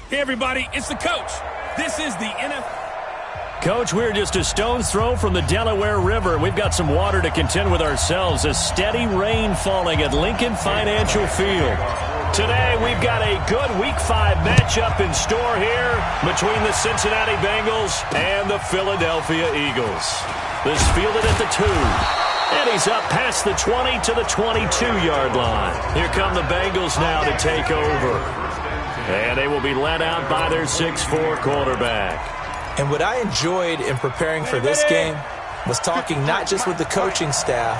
Hey, everybody, it's the coach. This is the NFL. Coach, we're just a stone's throw from the Delaware River. We've got some water to contend with ourselves. A steady rain falling at Lincoln Financial Field. Today, we've got a good Week 5 matchup in store here between the Cincinnati Bengals and the Philadelphia Eagles. This fielded at the 2. And he's up past the 20 to the 22-yard line. Here come the Bengals now to take over. And they will be led out by their 6'4 quarterback. And what I enjoyed in preparing for this game was talking not just with the coaching staff,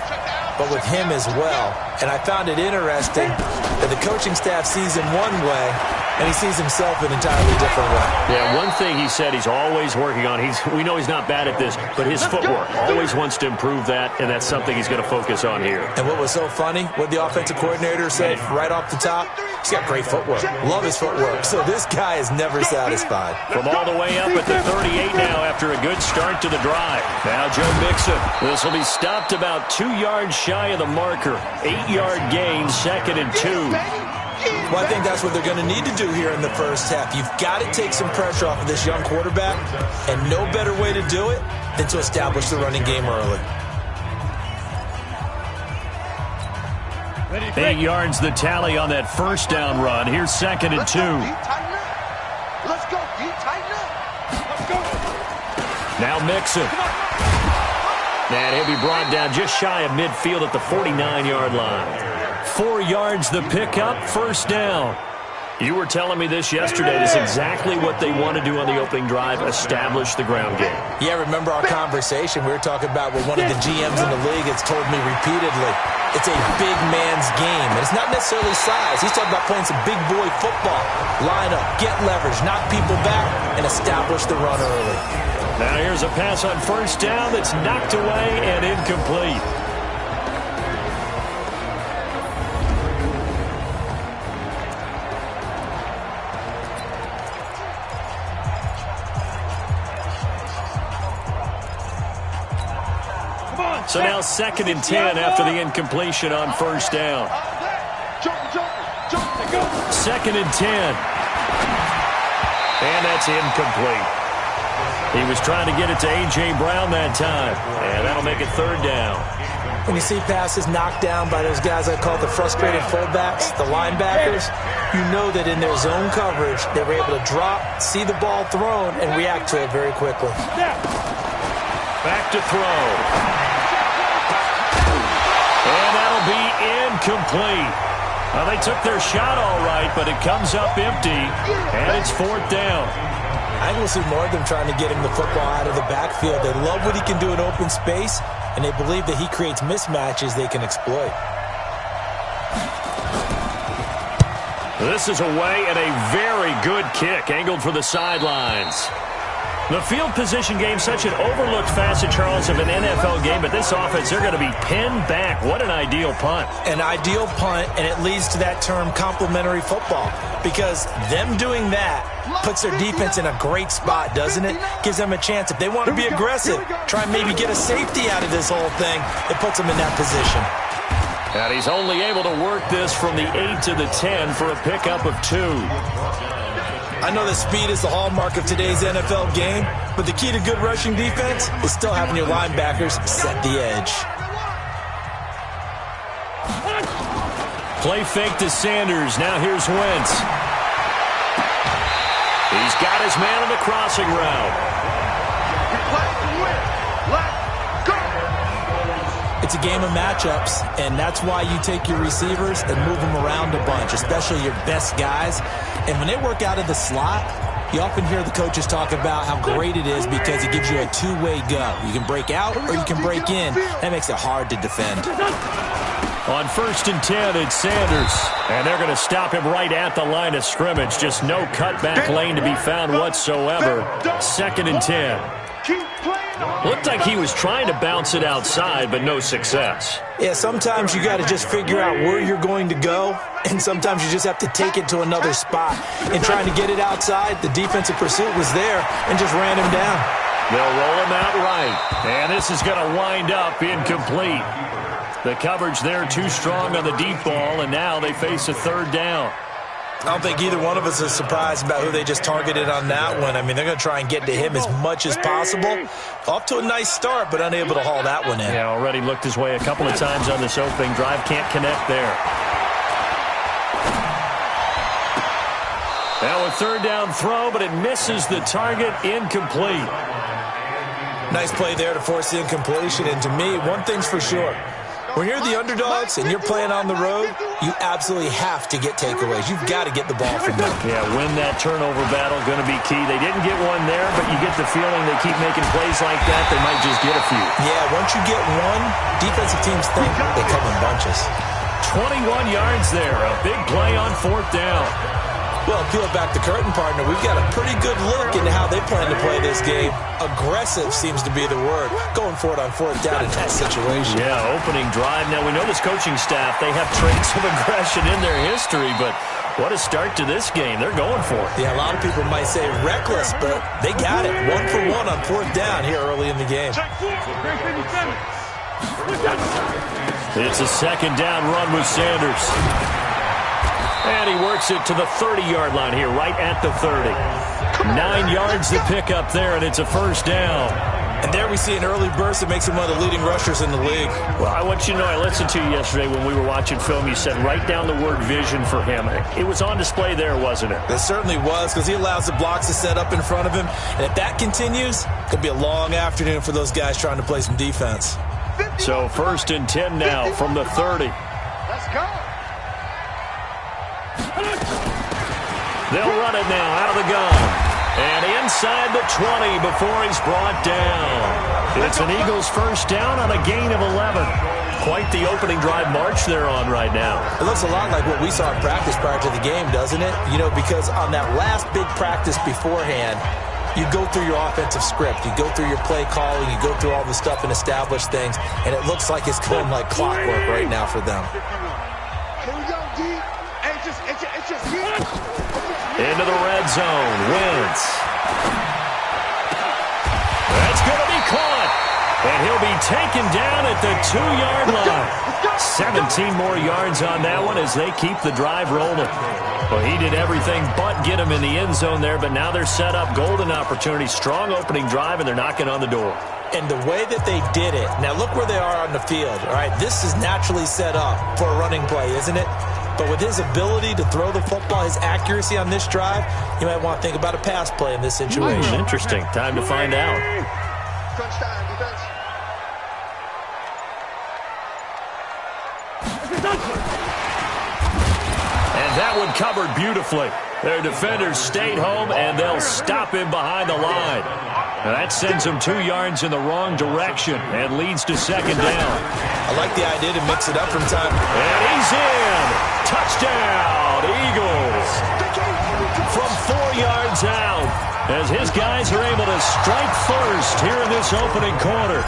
but with him as well. And I found it interesting that the coaching staff sees him one way, and he sees himself an entirely different way. Yeah, one thing he said he's always working on, we know he's not bad at this, but his footwork, always wants to improve that, and that's something he's going to focus on here. And what was so funny, what the offensive coordinator said right off the top, he's got great footwork. Love his footwork. So this guy is never satisfied. From all the way up at the 38 now after a good start to the drive. Now Joe Mixon. This will be stopped about 2 yards shy of the marker. 8-yard gain, 2nd and 2. Well, I think that's what they're going to need to do here in the first half. You've got to take some pressure off of this young quarterback, and no better way to do it than to establish the running game early. 8 yards the tally on that first down run. Here's 2nd and 2. Let's go. Tighten up. Let's go. Now Mixon. And he'll be brought down just shy of midfield at the 49-yard line. 4 yards the pickup, first down. You were telling me this yesterday. This is exactly what they want to do on the opening drive, establish the ground game. Yeah, remember our conversation? We were talking about what one of the GMs in the league has told me repeatedly. It's a big man's game, and it's not necessarily size. He's talking about playing some big boy football. Line up, get leverage, knock people back, and establish the run early. Now here's a pass on first down that's knocked away and incomplete. So now 2nd and 10 after the incompletion on first down. 2nd and 10. And that's incomplete. He was trying to get it to A.J. Brown that time. And that'll make it 3rd down. When you see passes knocked down by those guys I call the frustrated fullbacks, the linebackers, you know that in their zone coverage, they were able to drop, see the ball thrown, and react to it very quickly. Back to throw. And that'll be incomplete. Well, they took their shot all right, but it comes up empty, and it's 4th down. I think we'll see more of them trying to get him the football out of the backfield. They love what he can do in open space, and they believe that he creates mismatches they can exploit. This is away and a very good kick, angled for the sidelines. The field position game, such an overlooked facet, Charles, of an NFL game, but this offense, they're going to be pinned back. What an ideal punt. An ideal punt, and it leads to that term complementary football, because them doing that puts their defense in a great spot, doesn't it? Gives them a chance. If they want to be aggressive, try and maybe get a safety out of this whole thing, it puts them in that position. And he's only able to work this from the 8 to the 10 for a pickup of 2. I know that speed is the hallmark of today's NFL game, but the key to good rushing defense is still having your linebackers set the edge. Play fake to Sanders. Now here's Wentz. He's got his man on the crossing route. It's a game of matchups, and that's why you take your receivers and move them around a bunch, especially your best guys. And when they work out of the slot, you often hear the coaches talk about how great it is because it gives you a two-way go. You can break out or you can break in. That makes it hard to defend. On 1st and 10, it's Sanders. And they're going to stop him right at the line of scrimmage. Just no cutback lane to be found whatsoever. 2nd and 10. Looked like he was trying to bounce it outside, but no success. Yeah, sometimes you got to just figure out where you're going to go, and sometimes you just have to take it to another spot. And trying to get it outside, the defensive pursuit was there and just ran him down. They'll roll him out right, and this is going to wind up incomplete. The coverage there too strong on the deep ball, and now they face a 3rd down. I don't think either one of us is surprised about who they just targeted on that one. I mean, they're going to try and get to him as much as possible. Off to a nice start, but unable to haul that one in. Yeah, already looked his way a couple of times on this opening drive. Can't connect there. Now a third down throw, but it misses the target. Incomplete. Nice play there to force the incompletion. And to me, one thing's for sure. When you're the underdogs and you're playing on the road, you absolutely have to get takeaways. You've got to get the ball from them. Yeah, win that turnover battle, going to be key. They didn't get one there, but you get the feeling they keep making plays like that, they might just get a few. Yeah, once you get one, defensive teams think they come in bunches. 21 yards there, a big play on fourth down. Well, peel back the curtain, partner. We've got a pretty good look into how they plan to play this game. Aggressive seems to be the word. Going for it on fourth down in that situation. Yeah, opening drive. Now, we know this coaching staff, they have traits of aggression in their history, but what a start to this game. They're going for it. Yeah, a lot of people might say reckless, but they got it. 1 for 1 on fourth down here early in the game. It's a second down run with Sanders. And he works it to the 30-yard line here, right at the 30. 9 yards to pick up there, and it's a first down. And there we see an early burst that makes him one of the leading rushers in the league. Well, I want you to know, I listened to you yesterday when we were watching film. You said write down the word vision for him. It was on display there, wasn't it? It certainly was, because he allows the blocks to set up in front of him. And if that continues, it could be a long afternoon for those guys trying to play some defense. So 1st and 10 now from the 30. Let's go. They'll run it now out of the gun. And inside the 20 before he's brought down. It's an Eagles first down on a gain of 11. Quite the opening drive march they're on right now. It looks a lot like what we saw in practice prior to the game, doesn't it? You know, because on that last big practice beforehand, you go through your offensive script. You go through your play calling. You go through all the stuff and establish things. And it looks like it's going like clockwork right now for them. Here we go, D. It's just into the red zone. Wentz. That's going to be caught. And he'll be taken down at the 2-yard line. 17 more yards on that one as they keep the drive rolling. Well, he did everything but get him in the end zone there, but now they're set up. Golden opportunity, strong opening drive, and they're knocking on the door. And the way that they did it, now look where they are on the field. All right, this is naturally set up for a running play, isn't it? But with his ability to throw the football, his accuracy on this drive, you might want to think about a pass play in this situation. Interesting. Time to find out. crunch time, defense. And that one covered beautifully. Their defenders stayed home, and they'll stop him behind the line. Now that sends him 2 yards in the wrong direction and leads to second down. I like the idea to mix it up from time. And he's in. Touchdown, Eagles. From 4 yards out, as his guys are able to strike first here in this opening quarter.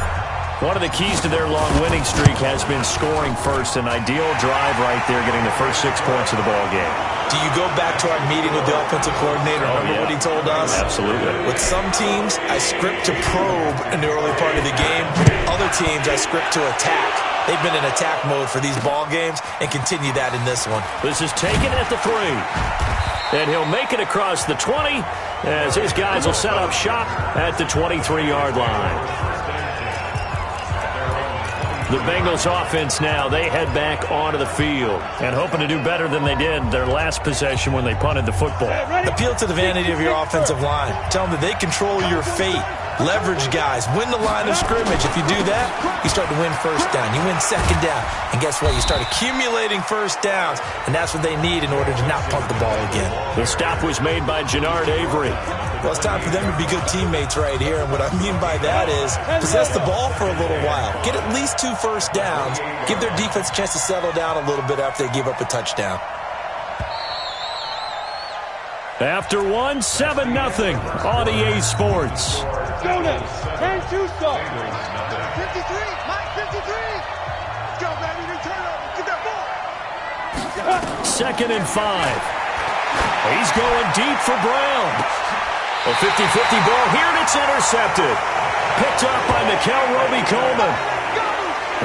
One of the keys to their long winning streak has been scoring first. An ideal drive right there, getting the first 6 points of the ball game. Do you go back to our meeting with the offensive coordinator? Remember what he told us? Absolutely. With some teams, I script to probe in the early part of the game. Other teams, I script to attack. They've been in attack mode for these ball games and continue that in this one. This is taken at the 3. And he'll make it across the 20 as his guys will set up shop at the 23-yard line. The Bengals offense now, they head back onto the field and hoping to do better than they did their last possession when they punted the football. Appeal to the vanity of your offensive line. Tell them that they control your fate. Leverage guys. Win the line of scrimmage. If you do that, you start to win first down. You win second down. And guess what? You start accumulating first downs, and that's what they need in order to not punt the ball again. The stop was made by Jannard Avery. Well, it's time for them to be good teammates right here. And what I mean by that is possess the ball for a little while. Get at least 2 first downs. Give their defense a chance to settle down a little bit after they give up a touchdown. After 1, 7-0 on EA Sports. Jonas, turn 2 stop. 53, Mike 53. Let's go, baby. Return over. Get that ball. 2nd and 5. He's going deep for Brown. A 50-50 ball here, and it's intercepted. Picked up by Mikel Roby-Coleman.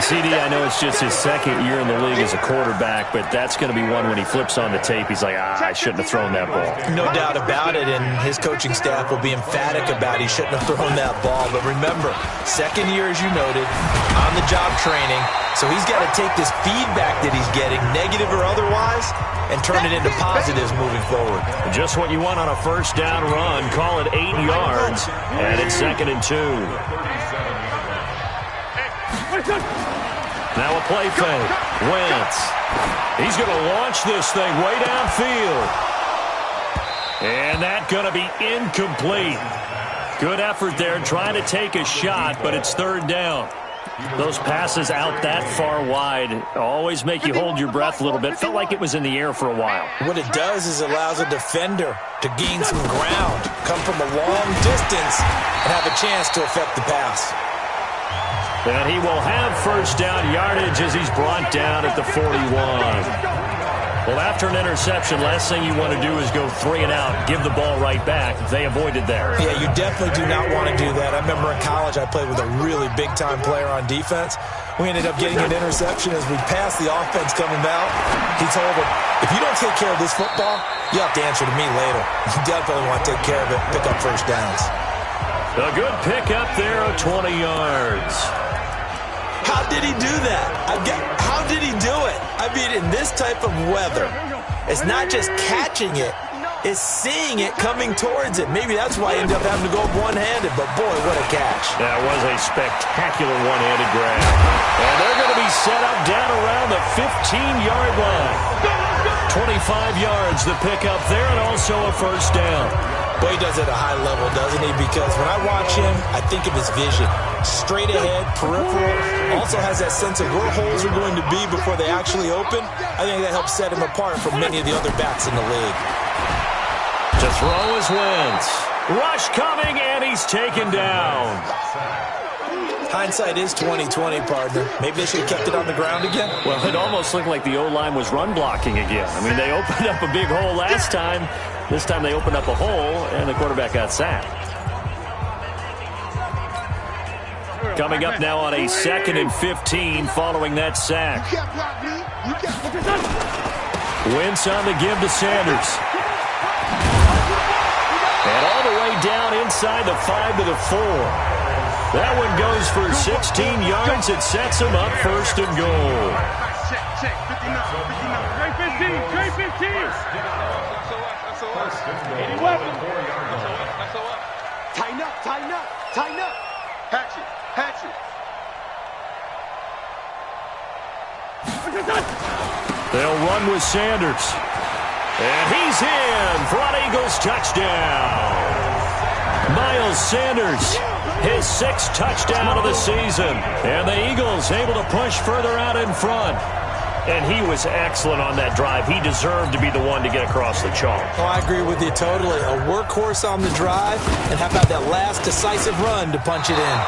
CD, I know it's just his second year in the league as a quarterback, but that's going to be one when he flips on the tape, he's like, I shouldn't have thrown that ball. No doubt about it, and his coaching staff will be emphatic about he shouldn't have thrown that ball. But remember, second year, as you noted, on-the-job training, so he's got to take this feedback that he's getting, negative or otherwise, and turn it into positives moving forward. Just what you want on a first down run. Call it 8 yards, and it's 2nd and 2. Now a play fake. Wentz. He's going to launch this thing way downfield. And that's going to be incomplete. Good effort there trying to take a shot, but it's 3rd down. Those passes out that far wide always make you hold your breath a little bit. Felt like it was in the air for a while. What it does is it allows a defender to gain some ground, come from a long distance, and have a chance to affect the pass. And he will have first down yardage as he's brought down at the 41. Well, after an interception, last thing you want to do is go 3 and out, give the ball right back. They avoided there. Yeah, you definitely do not want to do that. I remember in college I played with a really big-time player on defense. We ended up getting an interception as we passed the offense coming out. He told him, if you don't take care of this football, you have to answer to me later. You definitely want to take care of it, pick up first downs. A good pickup there of 20 yards. How did he do that? How did he do it? I mean, in this type of weather, it's not just catching it, it's seeing it coming towards it. Maybe that's why he ended up having to go one-handed, but boy, what a catch. That was a spectacular one-handed grab. And they're going to be set up down around the 15-yard line. 25 yards the pickup there, and also a first down. Boy, he does it at a high level, doesn't he? Because when I watch him, I think of his vision. Straight ahead, peripheral. Also has that sense of where holes are going to be before they actually open. I think that helps set him apart from many of the other backs in the league. To throw is Wentz. Rush coming, and he's taken down. Hindsight is 20/20, partner. Maybe they should have kept it on the ground again. Well, it almost looked like the O-line was run blocking again. I mean, they opened up a big hole last time. This time they opened up a hole, and the quarterback got sacked. Coming up now on a 2nd and 15 following that sack. Wentz on the give to Sanders. And all the way down inside the 5 to the 4. That one goes for 16 yards. It sets him up 1st and goal. Check, 59, 59. Trey 15. Tighten up. Hatch it. They'll run with Sanders. And he's in for an Eagles touchdown. Miles Sanders, his 6th touchdown of the season. And the Eagles able to push further out in front. And he was excellent on that drive. He deserved to be the one to get across the chalk. Oh, I agree with you totally. A workhorse on the drive, and how about that last decisive run to punch it in?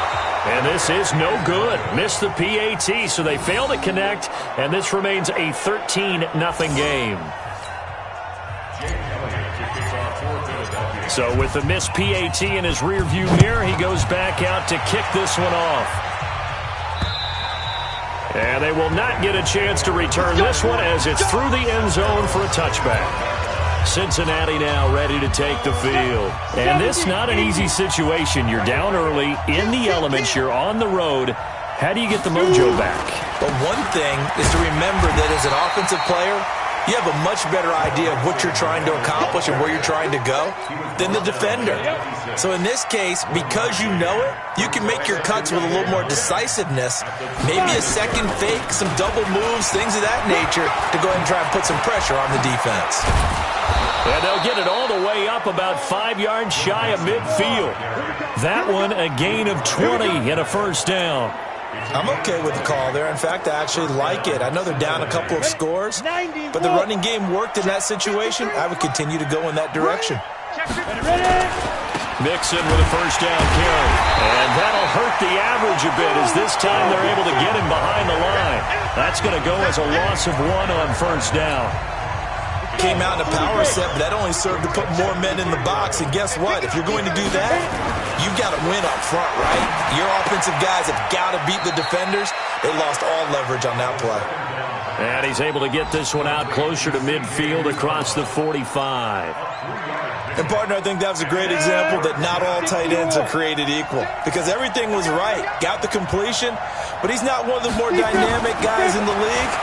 And this is no good. Missed the PAT, so they fail to connect, and this remains a 13-0 game. So with the missed PAT in his rearview mirror, he goes back out to kick this one off. And they will not get a chance to return this one as it's through the end zone for a touchback. Cincinnati now ready to take the field. And this not an easy situation. You're down early, in the elements, you're on the road. How do you get the mojo back? But one thing is to remember that as an offensive player, you have a much better idea of what you're trying to accomplish and where you're trying to go than the defender. So in this case, because you know it, you can make your cuts with a little more decisiveness, maybe a second fake, some double moves, things of that nature, to go ahead and try and put some pressure on the defense. And they'll get it all the way up about 5 yards shy of midfield. That one a gain of 20 and a first down. I'm okay with the call there. In fact, I actually like it. I know they're down a couple of scores, but the running game worked in that situation. I would continue to go in that direction. Mixon with a first down carry. And that'll hurt the average a bit as this time they're able to get him behind the line. That's going to go as a loss of 1 on first down. Came out in a power set, but that only served to put more men in the box. And guess what? If you're going to do that, you've got to win up front, right? Your offensive guys have got to beat the defenders. They lost all leverage on that play. And he's able to get this one out closer to midfield across the 45. And, partner, I think that's a great example that not all tight ends are created equal because everything was right. Got the completion, but he's not one of the more dynamic guys in the league.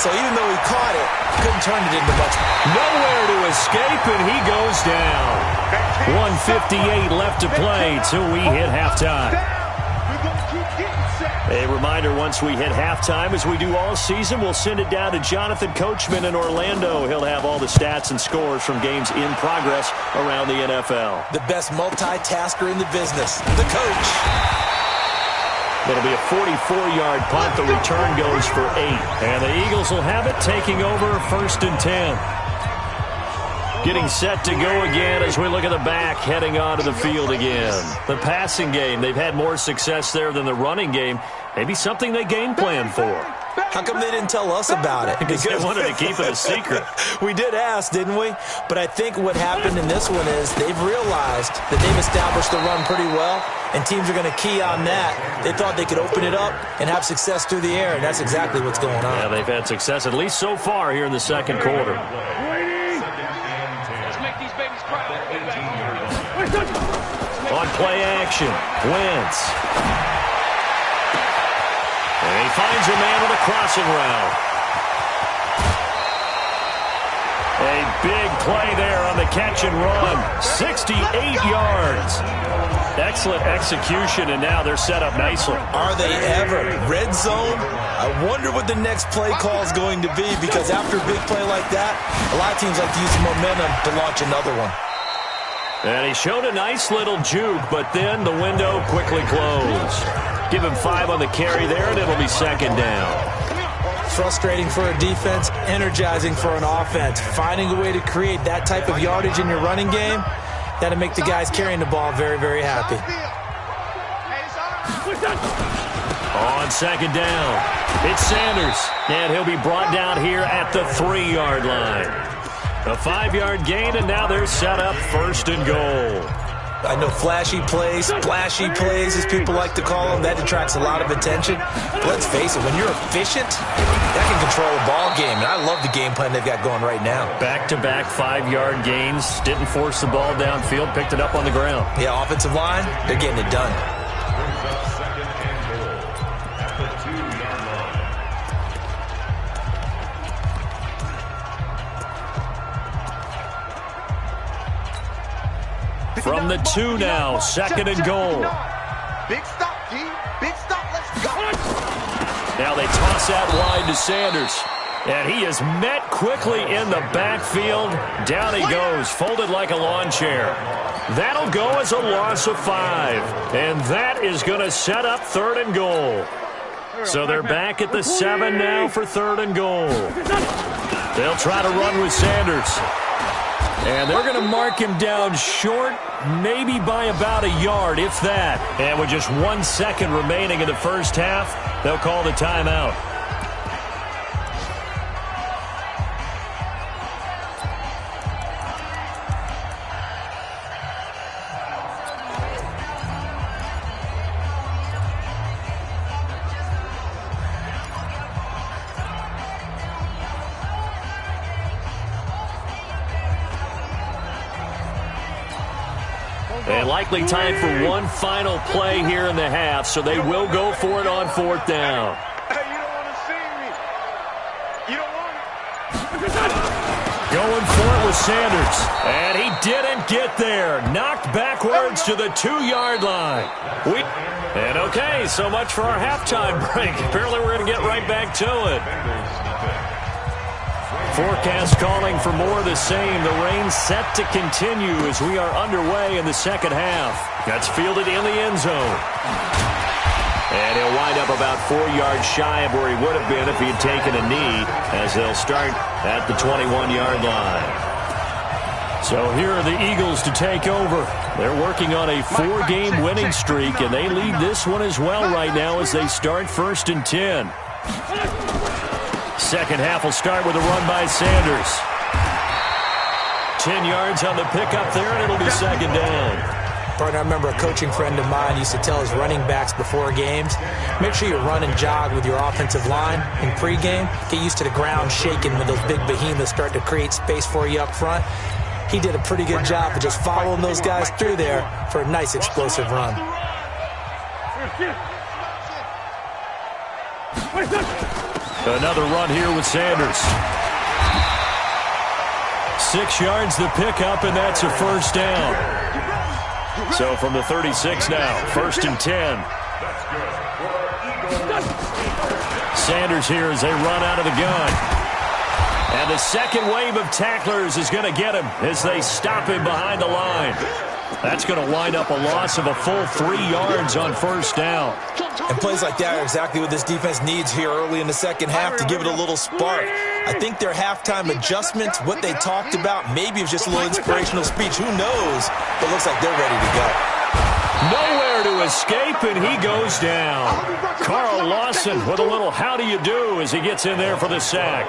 So even though he caught it, couldn't turn it into much. Nowhere to escape, and he goes down. 1:58 left to play till we hit halftime. A reminder, once we hit halftime, as we do all season, we'll send it down to Jonathan Coachman in Orlando. He'll have all the stats and scores from games in progress around the NFL. The best multitasker in the business, the coach. It'll be a 44-yard punt. The return goes for 8. And the Eagles will have it, taking over 1st and 10. Getting set to go again as we look at the back, heading onto the field again. The passing game, they've had more success there than the running game. Maybe something they game plan for. How come they didn't tell us about it? Because they wanted to keep it a secret. We did ask, didn't we? But I think what happened in this one is they've realized that they've established the run pretty well, and teams are going to key on that. They thought they could open it up and have success through the air, and that's exactly what's going on. Yeah, they've had success, at least so far, here in the second quarter. On play action, Wentz. And he finds a man with a crossing route. A big play there on the catch and run. 68 yards. Excellent execution, and now they're set up nicely. Are they ever? Red zone? I wonder what the next play call is going to be, because after a big play like that, a lot of teams like to use the momentum to launch another one. And he showed a nice little juke, but then the window quickly closed. Give him 5 on the carry there, and it'll be 2nd down. Frustrating for a defense, energizing for an offense. Finding a way to create that type of yardage in your running game, that'll make the guys carrying the ball very, very happy. On 2nd down, it's Sanders, and he'll be brought down here at the 3-yard line. A 5-yard gain, and now they're set up 1st and goal. I know flashy plays, splashy plays, as people like to call them, that attracts a lot of attention. But let's face it, when you're efficient, that can control a ball game. And I love the game plan they've got going right now. Back-to-back 5-yard gains, didn't force the ball downfield, picked it up on the ground. Yeah, offensive line, they're getting it done. From the 2 now, 2nd and goal. Big stop, G. Big stop. Let's go. Now they toss out wide to Sanders. And he is met quickly in the backfield. Down he goes, folded like a lawn chair. That'll go as a loss of 5. And that is going to set up 3rd and goal. So they're back at the 7 now for 3rd and goal. They'll try to run with Sanders. And they're going to mark him down short, maybe by about a yard, if that. And with just 1 second remaining in the first half, they'll call the timeout. And likely time for one final play here in the half, so they will go for it on 4th down. Hey, you don't want to see me. You don't want it. Going for it with Sanders. And he didn't get there. Knocked backwards to the 2-yard line. And okay, so much for our halftime break. Apparently we're going to get right back to it. Forecast calling for more of the same. The rain set to continue as we are underway in the second half. That's fielded in the end zone. And he'll wind up about 4 yards shy of where he would have been if he had taken a knee, as they'll start at the 21-yard line. So here are the Eagles to take over. They're working on a 4-game winning streak, and they lead this one as well right now as they start 1st and 10. Second half will start with a run by Sanders. 10 yards on the pickup there, and it'll be 2nd down. Partner, I remember a coaching friend of mine used to tell his running backs before games, make sure you run and jog with your offensive line in pregame. Get used to the ground shaking when those big behemoths start to create space for you up front. He did a pretty good job of just following those guys through there for a nice explosive run. Another run here with Sanders. 6 yards the pickup, and that's a first down. So from the 36 now, 1st and 10. Sanders here as they run out of the gun. And the second wave of tacklers is going to get him as they stop him behind the line. That's going to wind up a loss of a full 3 yards on first down. And plays like that are exactly what this defense needs here early in the second half to give it a little spark. I think their halftime adjustments, what they talked about, maybe it was just a little inspirational speech. Who knows? But it looks like they're ready to go. Nowhere to escape, and he goes down. Carl Lawson with a little how do you do as he gets in there for the sack.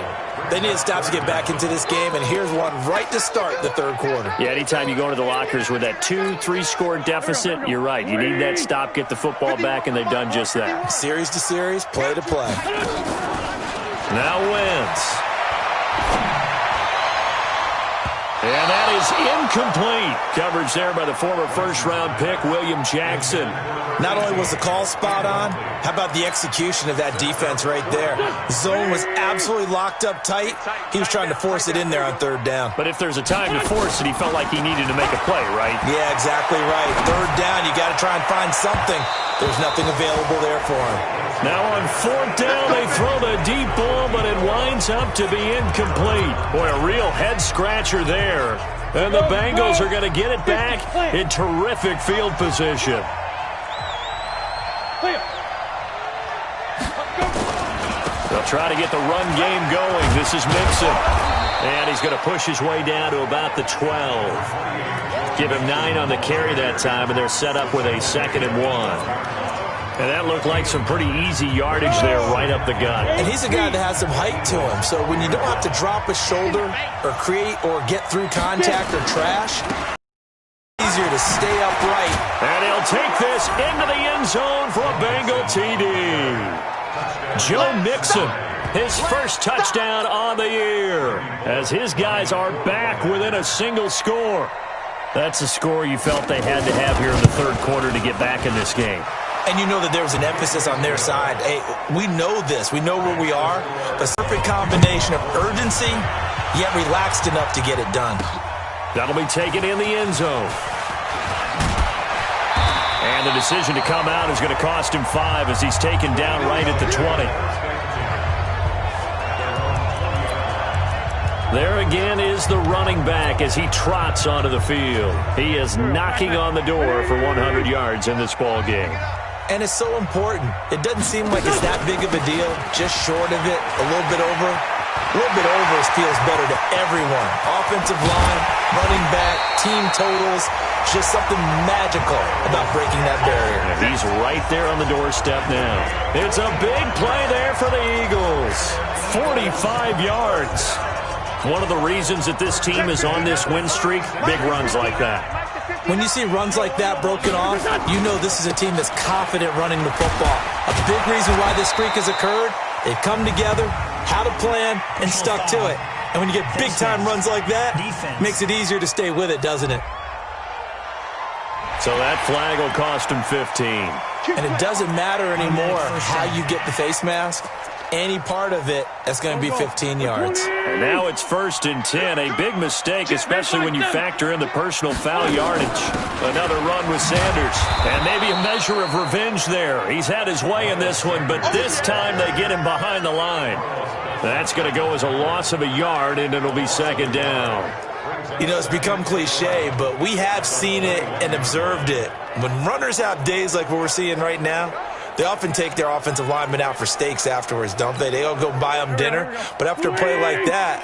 They need to stop to get back into this game, and here's one right to start the third quarter. Yeah, anytime you go into the lockers with that 2-3 score deficit, you're right. You need that stop, get the football back, and they've done just that. Series to series, play to play. Now Wentz. And that is incomplete. Coverage there by the former first-round pick, William Jackson. Not only was the call spot on, how about the execution of that defense right there? Zone was absolutely locked up tight. He was trying to force it in there on third down. But if there's a time to force it, he felt like he needed to make a play, right? Yeah, exactly right. Third down, you got to try and find something. There's nothing available there for him. Now on fourth down, they throw the deep ball, but it winds up to be incomplete. Boy, a real head-scratcher there. And the Bengals are going to get it back in terrific field position. They'll try to get the run game going. This is Mixon. And he's going to push his way down to about the 12. Give him 9 on the carry that time, and they're set up with a 2nd and 1. And that looked like some pretty easy yardage there right up the gut. And he's a guy that has some height to him. So when you don't have to drop a shoulder or create or get through contact or trash, it's easier to stay upright. And he'll take this into the end zone for a Bengal TD. Joe Mixon, his first touchdown on the year, as his guys are back within a single score. That's a score you felt they had to have here in the third quarter to get back in this game. And you know that there was an emphasis on their side. Hey, we know this. We know where we are. The perfect combination of urgency, yet relaxed enough to get it done. That'll be taken in the end zone. And the decision to come out is going to cost him 5 as he's taken down right at the 20. There again is the running back as he trots onto the field. He is knocking on the door for 100 yards in this ball game. And it's so important. It doesn't seem like it's that big of a deal. Just short of it, a little bit over. A little bit over feels better to everyone. Offensive line, running back, team totals. Just something magical about breaking that barrier. And he's right there on the doorstep now. It's a big play there for the Eagles. 45 yards. One of the reasons that this team is on this win streak, big runs like that. When you see runs like that broken off, you know this is a team that's confident running the football. A big reason why this streak has occurred, they've come together, had a plan, and stuck to it. And when you get big-time runs like that, it makes it easier to stay with it, doesn't it? So that flag will cost him 15. And it doesn't matter anymore how you get the face mask. Any part of it, that's going to be 15 yards. And now it's 1st and 10. A big mistake, especially when you factor in the personal foul yardage. Another run with Sanders. And maybe a measure of revenge there. He's had his way in this one, but this time they get him behind the line. That's going to go as a loss of a yard, and it'll be 2nd down. You know, it's become cliche, but we have seen it and observed it. When runners have days like what we're seeing right now, they often take their offensive linemen out for steaks afterwards, don't they? They all go buy them dinner. But after a play like that,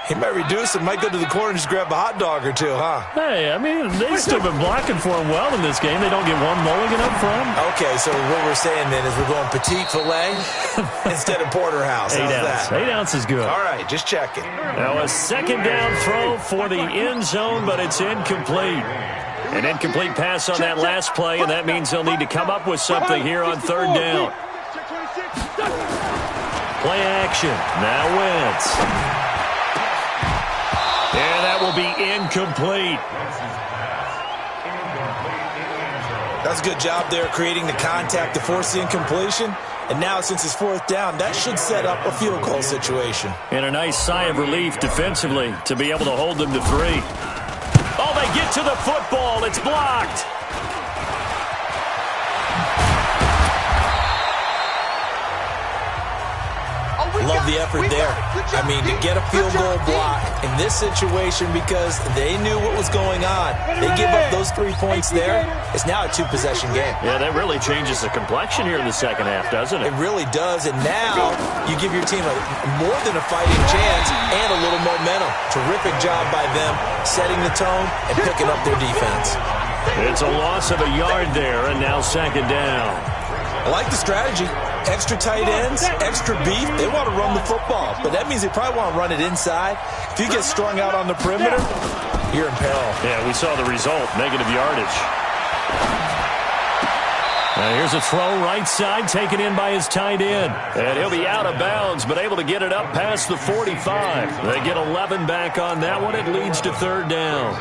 he might reduce it, might go to the corner and just grab a hot dog or two, huh? Hey, I mean, they've still been blocking for him well in this game. They don't get one mulligan up front. Okay, so what we're saying then is we're going petite filet instead of porterhouse. How's that? 8 ounce is good. All right, just checking. Now a 2nd down throw for the end zone, but it's incomplete. An incomplete pass on that last play, and that means they'll need to come up with something here on third down. Play action. Now Wentz. And that will be incomplete. That's a good job there creating the contact to force the incompletion. And now since it's fourth down, that should set up a field goal situation. And a nice sigh of relief defensively to be able to hold them to 3. Oh, they get to the football. It's blocked. Love the effort there. I mean, to get a field goal block in this situation because they knew what was going on. They give up those 3 points there. It's now a 2-possession game. Yeah, that really changes the complexion here in the second half, doesn't it? It really does. And now you give your team more than a fighting chance and a little momentum. Terrific job by them setting the tone and picking up their defense. It's a loss of a yard there, and now second down. I like the strategy. Extra tight ends, extra beef. They want to run the football, but that means they probably want to run it inside. If you get strung out on the perimeter, you're in peril. Yeah, we saw the result, negative yardage. Now here's a throw right side, taken in by his tight end. And he'll be out of bounds, but able to get it up past the 45. They get 11 back on that one. It leads to third down.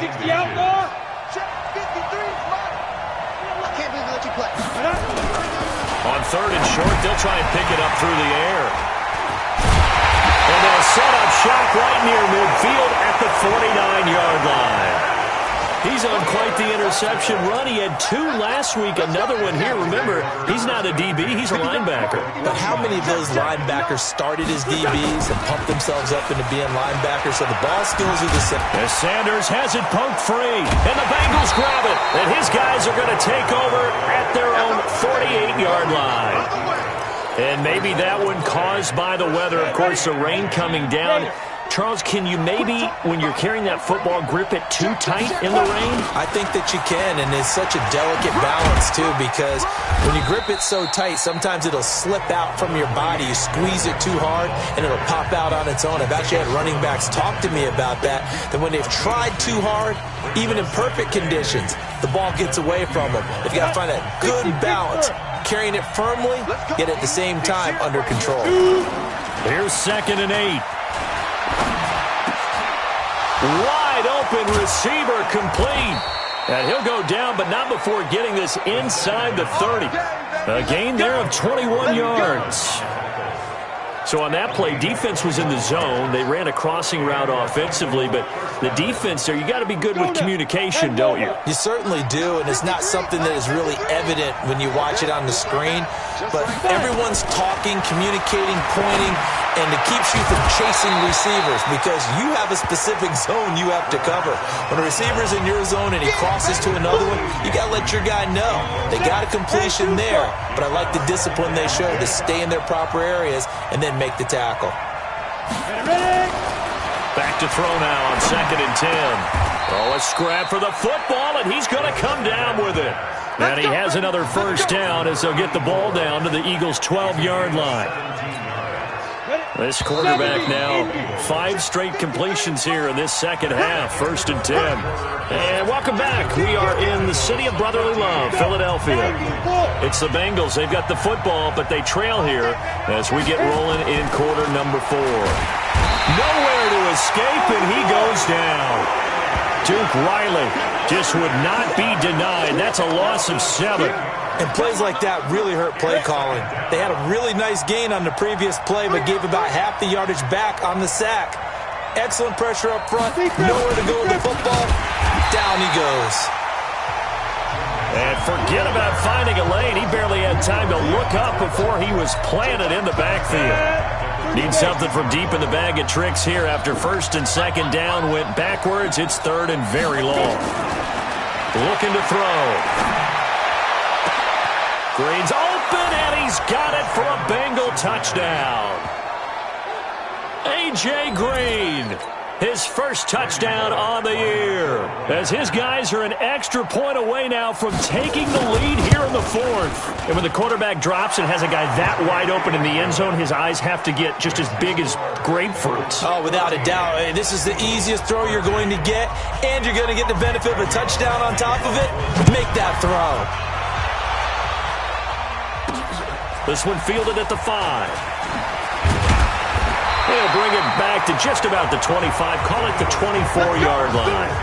60 outlaw. Check 53. I can't believe they let you play. On third and short, they'll try and pick it up through the air. And they'll set up shop right near midfield at the 49-yard line. He's on quite the interception run. He had 2 last week, another one here. Remember, he's not a DB, he's a linebacker. But how many of those linebackers started as DBs and pumped themselves up into being linebackers? So the ball skills are the same. As Sanders has it poked free, and the Bengals grab it. And his guys are going to take over at their own 48-yard line. And maybe that one caused by the weather. Of course, the rain coming down. Charles, can you maybe, when you're carrying that football, grip it too tight in the rain? I think that you can, and it's such a delicate balance, too, because when you grip it so tight, sometimes it'll slip out from your body. You squeeze it too hard, and it'll pop out on its own. I've actually had running backs talk to me about that when they've tried too hard, even in perfect conditions, the ball gets away from them. They've got to find a good balance, carrying it firmly, yet at the same time under control. Here's 2nd and 8. Wide open receiver complete. And he'll go down, but not before getting this inside the 30. A gain there of 21 yards. So on that play, defense was in the zone. They ran a crossing route offensively, but the defense there, you got to be good with communication, don't you? You certainly do, and it's not something that is really evident when you watch it on the screen. But everyone's talking, communicating, pointing, and it keeps you from chasing receivers because you have a specific zone you have to cover. When a receiver's in your zone and he crosses to another one, you got to let your guy know. They got a completion there, but I like the discipline they show to stay in their proper areas and then make the tackle. Back to throw now on 2nd and 10. Oh, a scrap for the football, and he's going to come down with it. And he has another first down as they'll get the ball down to the Eagles' 12-yard line. This quarterback now, 5 straight completions here in this second half, 1st and 10. And welcome back. We are in the city of brotherly love, Philadelphia. It's the Bengals. They've got the football, but they trail here as we get rolling in quarter number 4. Nowhere to escape, and he goes down. Duke Riley just would not be denied. That's a loss of 7. And plays like that really hurt play calling. They had a really nice gain on the previous play, but gave about half the yardage back on the sack. Excellent pressure up front. Nowhere to go with the football. Down he goes. And forget about finding a lane. He barely had time to look up before he was planted in the backfield. Need something from deep in the bag of tricks here after 1st and 2nd down went backwards. It's 3rd and very long. Looking to throw. Green's open, and he's got it for a Bengal touchdown. A.J. Green his first touchdown on the year, as his guys are an extra point away now from taking the lead here in the fourth. And when the quarterback drops and has a guy that wide open in the end zone, his eyes have to get just as big as grapefruits. Oh, without a doubt. This is the easiest throw you're going to get, and you're going to get the benefit of a touchdown on top of it. Make that throw. This one fielded at the 5. They'll bring it back to just about the 25. Call it the 24-yard line.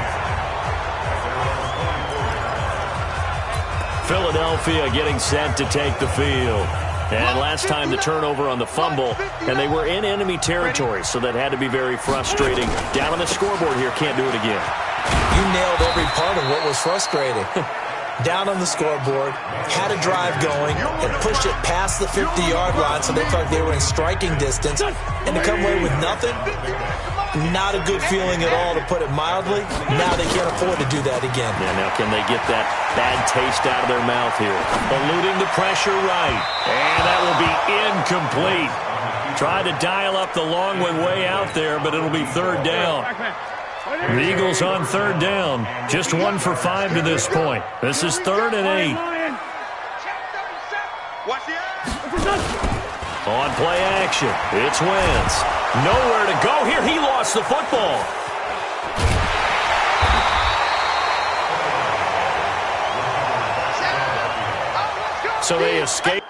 Philadelphia getting set to take the field. And last time the turnover on the fumble, and they were in enemy territory, so that had to be very frustrating. Down on the scoreboard here, can't do it again. You nailed every part of what was frustrating. Down on the scoreboard, had a drive going, and pushed it past the 50-yard line so they felt like they were in striking distance, and to come away with nothing, not a good feeling at all, to put it mildly. Now they can't afford to do that again. Yeah, now can they get that bad taste out of their mouth here? Eluding the pressure right, and that will be incomplete. Tried to dial up the long one way out there, but it'll be third down. The Eagles on third down. Just 1 for 5 to this point. This is 3rd and 8. On play action, it's Wentz. Nowhere to go here. He lost the football. So they escape.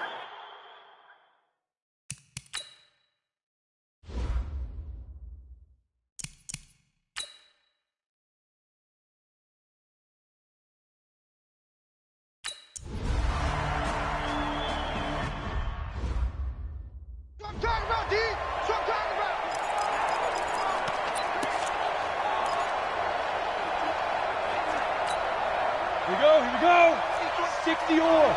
Here we go. 60 or.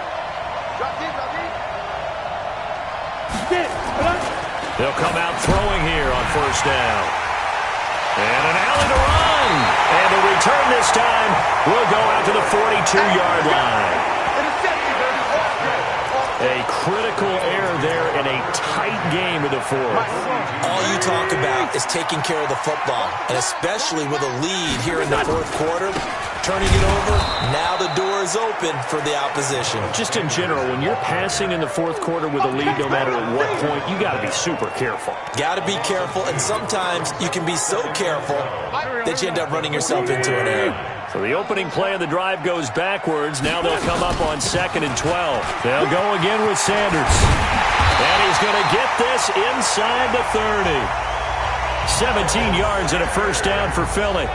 They'll come out throwing here on first down. And an alley to run. And the return this time will go out to the 42-yard line. A critical error there in a tight game of the fourth. All you talk about is taking care of the football, and especially with a lead here in the fourth quarter, turning it over, now the door is open for the opposition. Just in general, when you're passing in the fourth quarter with a lead, no matter at what point, you got to be super careful. Got to be careful, and sometimes you can be so careful that you end up running yourself into an error. So the opening play of the drive goes backwards. Now they'll come up on 2nd and 12. They'll go again with Sanders. And he's going to get this inside the 30. 17 yards and a first down for Philly.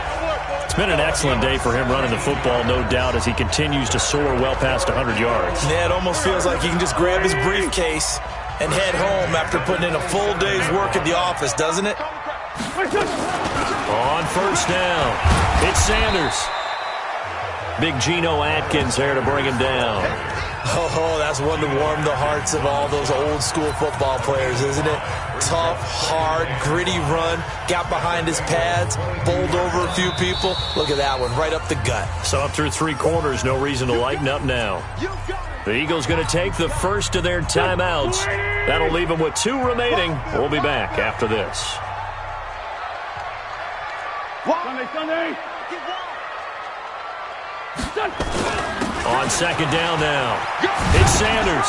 It's been an excellent day for him running the football, no doubt, as he continues to soar well past 100 yards. Yeah, it almost feels like he can just grab his briefcase and head home after putting in a full day's work at the office, doesn't it? On first down, it's Sanders. Big Geno Atkins there to bring him down. Oh, that's one to warm the hearts of all those old-school football players, isn't it? Tough, hard, gritty run, got behind his pads, bowled over a few people. Look at that one, right up the gut. So up through 3 quarters, no reason to lighten up now. The Eagles going to take the first of their timeouts. That'll leave them with 2 remaining. We'll be back after this. Sunday. On 2nd down now, it's Sanders.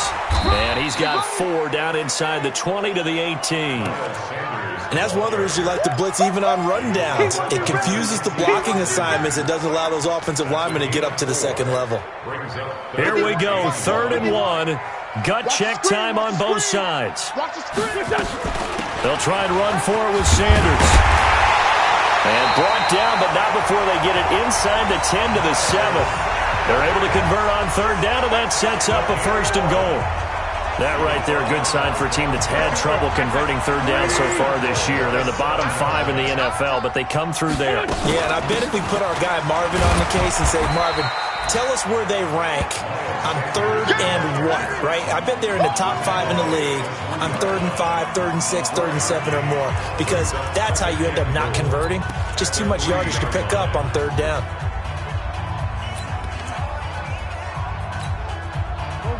And he's got 4 down inside the 20 to the 18. And that's one of the reasons you like to blitz even on rundowns. It confuses the blocking assignments. It doesn't allow those offensive linemen to get up to the 2nd level. Here we go, 3rd and 1. Gut check time on both sides. They'll try and run for it with Sanders. And brought down, but not before they get it inside the 10 to the 7. They're able to convert on 3rd down, and that sets up a 1st and goal. That right there, a good sign for a team that's had trouble converting 3rd down so far this year. They're in the bottom 5 in the NFL, but they come through there. Yeah, and I bet if we put our guy Marvin on the case and say, Marvin, tell us where they rank on 3rd and what, right? I bet they're in the top 5 in the league on 3rd and 5, 3rd and 6, 3rd and 7 or more, because that's how you end up not converting. Just too much yardage to pick up on 3rd down.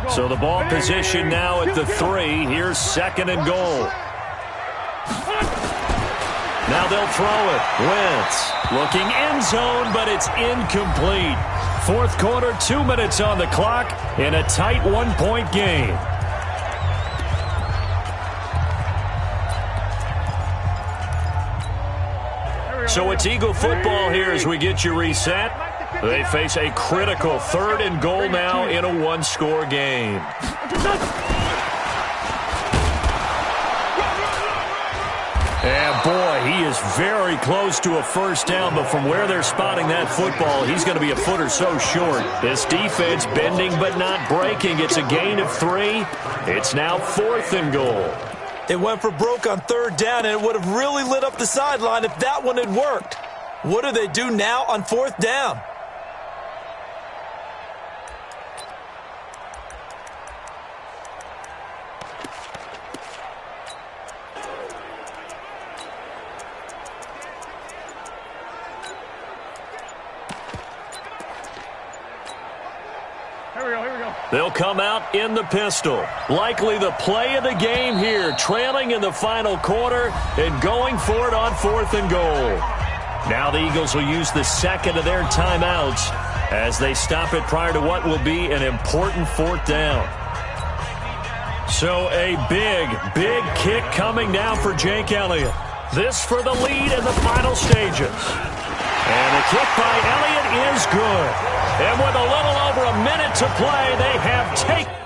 So the ball position now at the 3. Here's 2nd and goal. Now they'll throw it. Wentz looking end zone, but it's incomplete. Fourth quarter, 2 minutes on the clock in a tight one-point game. So it's Eagle football here as we get you reset. They face a critical 3rd and goal now in a one-score game. And boy, he is very close to a first down, but from where they're spotting that football, he's going to be a foot or so short. This defense bending but not breaking. It's a gain of 3. It's now 4th and goal. It went for broke on 3rd down, and it would have really lit up the sideline if that one had worked. What do they do now on 4th down? They'll come out in the pistol. Likely the play of the game here, trailing in the final quarter and going for it on 4th and goal. Now the Eagles will use the second of their timeouts as they stop it prior to what will be an important 4th down. So a big kick coming now for Jake Elliott. This for the lead in the final stages. And the kick by Elliott is good. And with a little over a minute to play, they have taken.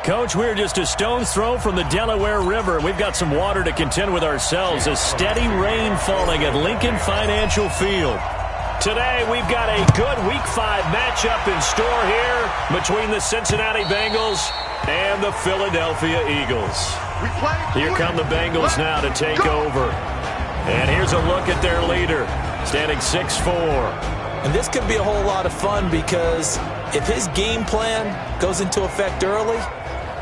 Coach, we're just a stone's throw from the Delaware River. We've got some water to contend with ourselves. A steady rain falling at Lincoln Financial Field. Today, we've got a good Week 5 matchup in store here between the Cincinnati Bengals and the Philadelphia Eagles. Here come the Bengals now to take over. And here's a look at their leader, standing 6'4". And this could be a whole lot of fun because if his game plan goes into effect early,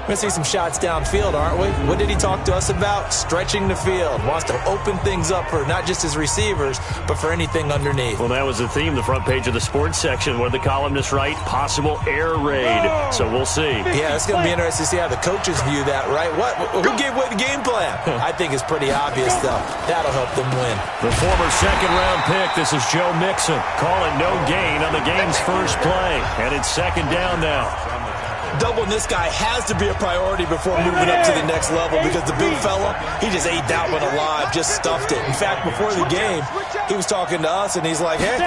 We're going to see some shots downfield, aren't we? What did he talk to us about? Stretching the field. Wants to open things up for not just his receivers, but for anything underneath. Well, that was the theme, the front page of the sports section. What did the columnists write? Possible air raid. So we'll see. Yeah, it's going to be interesting to see how the coaches view that, right? Who gave away the game plan? I think it's pretty obvious, though. That'll help them win. The former second-round pick, this is Joe Mixon. Calling no gain on the game's first play. And it's second down now. Doubling this guy has to be a priority before moving up to the next level because the big fella, he just ate that one alive, just stuffed it. In fact, before the game, he was talking to us, and he's like, hey,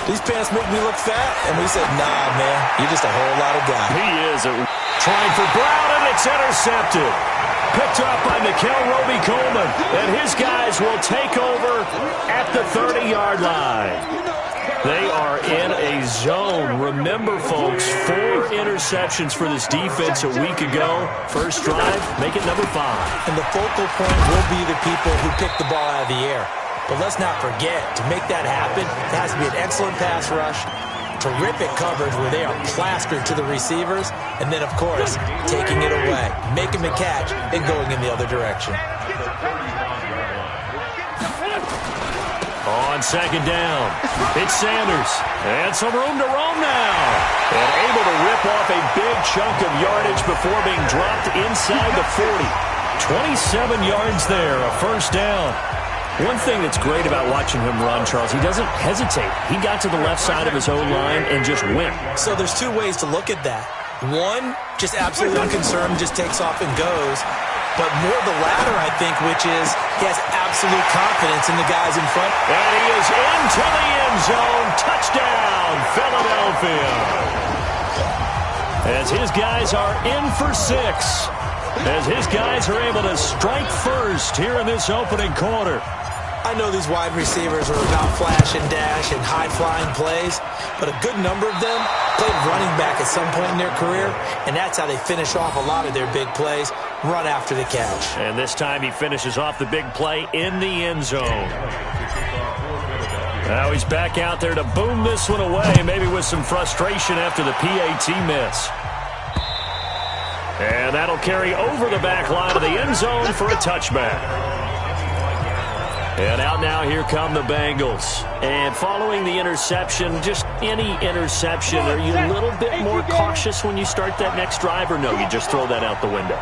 these pants make me look fat. And we said, nah, man, you're just a whole lot of guy. He is. Trying for Brown, and it's intercepted. Picked up by Nickel Roby-Coleman. And his guys will take over at the 30-yard line. They are in a zone. Remember, folks, 4 interceptions for this defense a week ago. First drive, make it number 5. And the focal point will be the people who pick the ball out of the air. But let's not forget, to make that happen, it has to be an excellent pass rush, terrific coverage where they are plastered to the receivers, and then, of course, taking it away, making the catch, and going in the other direction. On second down, it's Sanders. And some room to roam now. And able to rip off a big chunk of yardage before being dropped inside the 40. 27 yards there, a first down. One thing that's great about watching him run, Charles, he doesn't hesitate. He got to the left side of his own line and just went. So there's 2 ways to look at that. One, just absolutely unconcerned, just takes off and goes. But more the latter, I think, which is he has absolute confidence in the guys in front. And he is into the end zone. Touchdown, Philadelphia. As his guys are in for 6. As his guys are able to strike first here in this opening quarter. I know these wide receivers are about flash and dash and high-flying plays, but a good number of them played running back at some point in their career, and that's how they finish off a lot of their big plays, run after the catch. And this time he finishes off the big play in the end zone. Now he's back out there to boom this one away, maybe with some frustration after the PAT miss. And that'll carry over the back line of the end zone for a touchback. And out now, here come the Bengals. And following the interception, just any interception, are you a little bit more cautious when you start that next drive, or no, you just throw that out the window?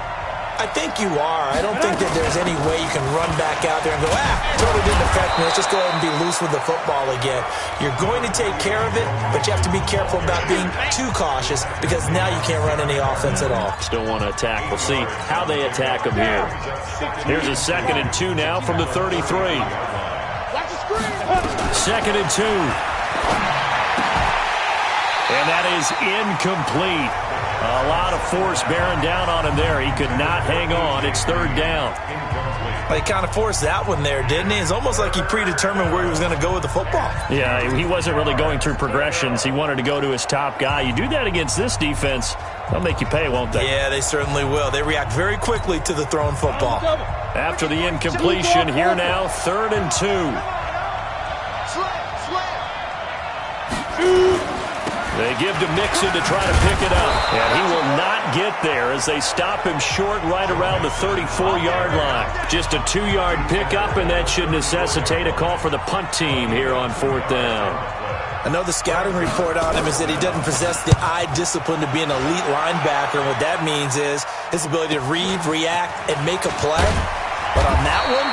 I think you are. I don't think that there's any way you can run back out there and go, totally didn't affect me. Let's just go ahead and be loose with the football again. You're going to take care of it, but you have to be careful about being too cautious because now you can't run any offense at all. Still want to attack. We'll see how they attack them here. Here's a 2nd and 2 now from the 33. 2nd and 2. And that is incomplete. A lot of force bearing down on him there. He could not hang on. It's 3rd down. Well, he kind of forced that one there, didn't he? It's almost like he predetermined where he was going to go with the football. Yeah, he wasn't really going through progressions. He wanted to go to his top guy. You do that against this defense, they'll make you pay, won't they? Yeah, they certainly will. They react very quickly to the thrown football. After the incompletion, here now, 3rd and 2. They give to Mixon to try to pick it up. And he will not get there as they stop him short right around the 34-yard line. Just a 2-yard pickup, and that should necessitate a call for the punt team here on 4th down. I know the scouting report on him is that he doesn't possess the eye discipline to be an elite linebacker. And what that means is his ability to read, react, and make a play. But on that one,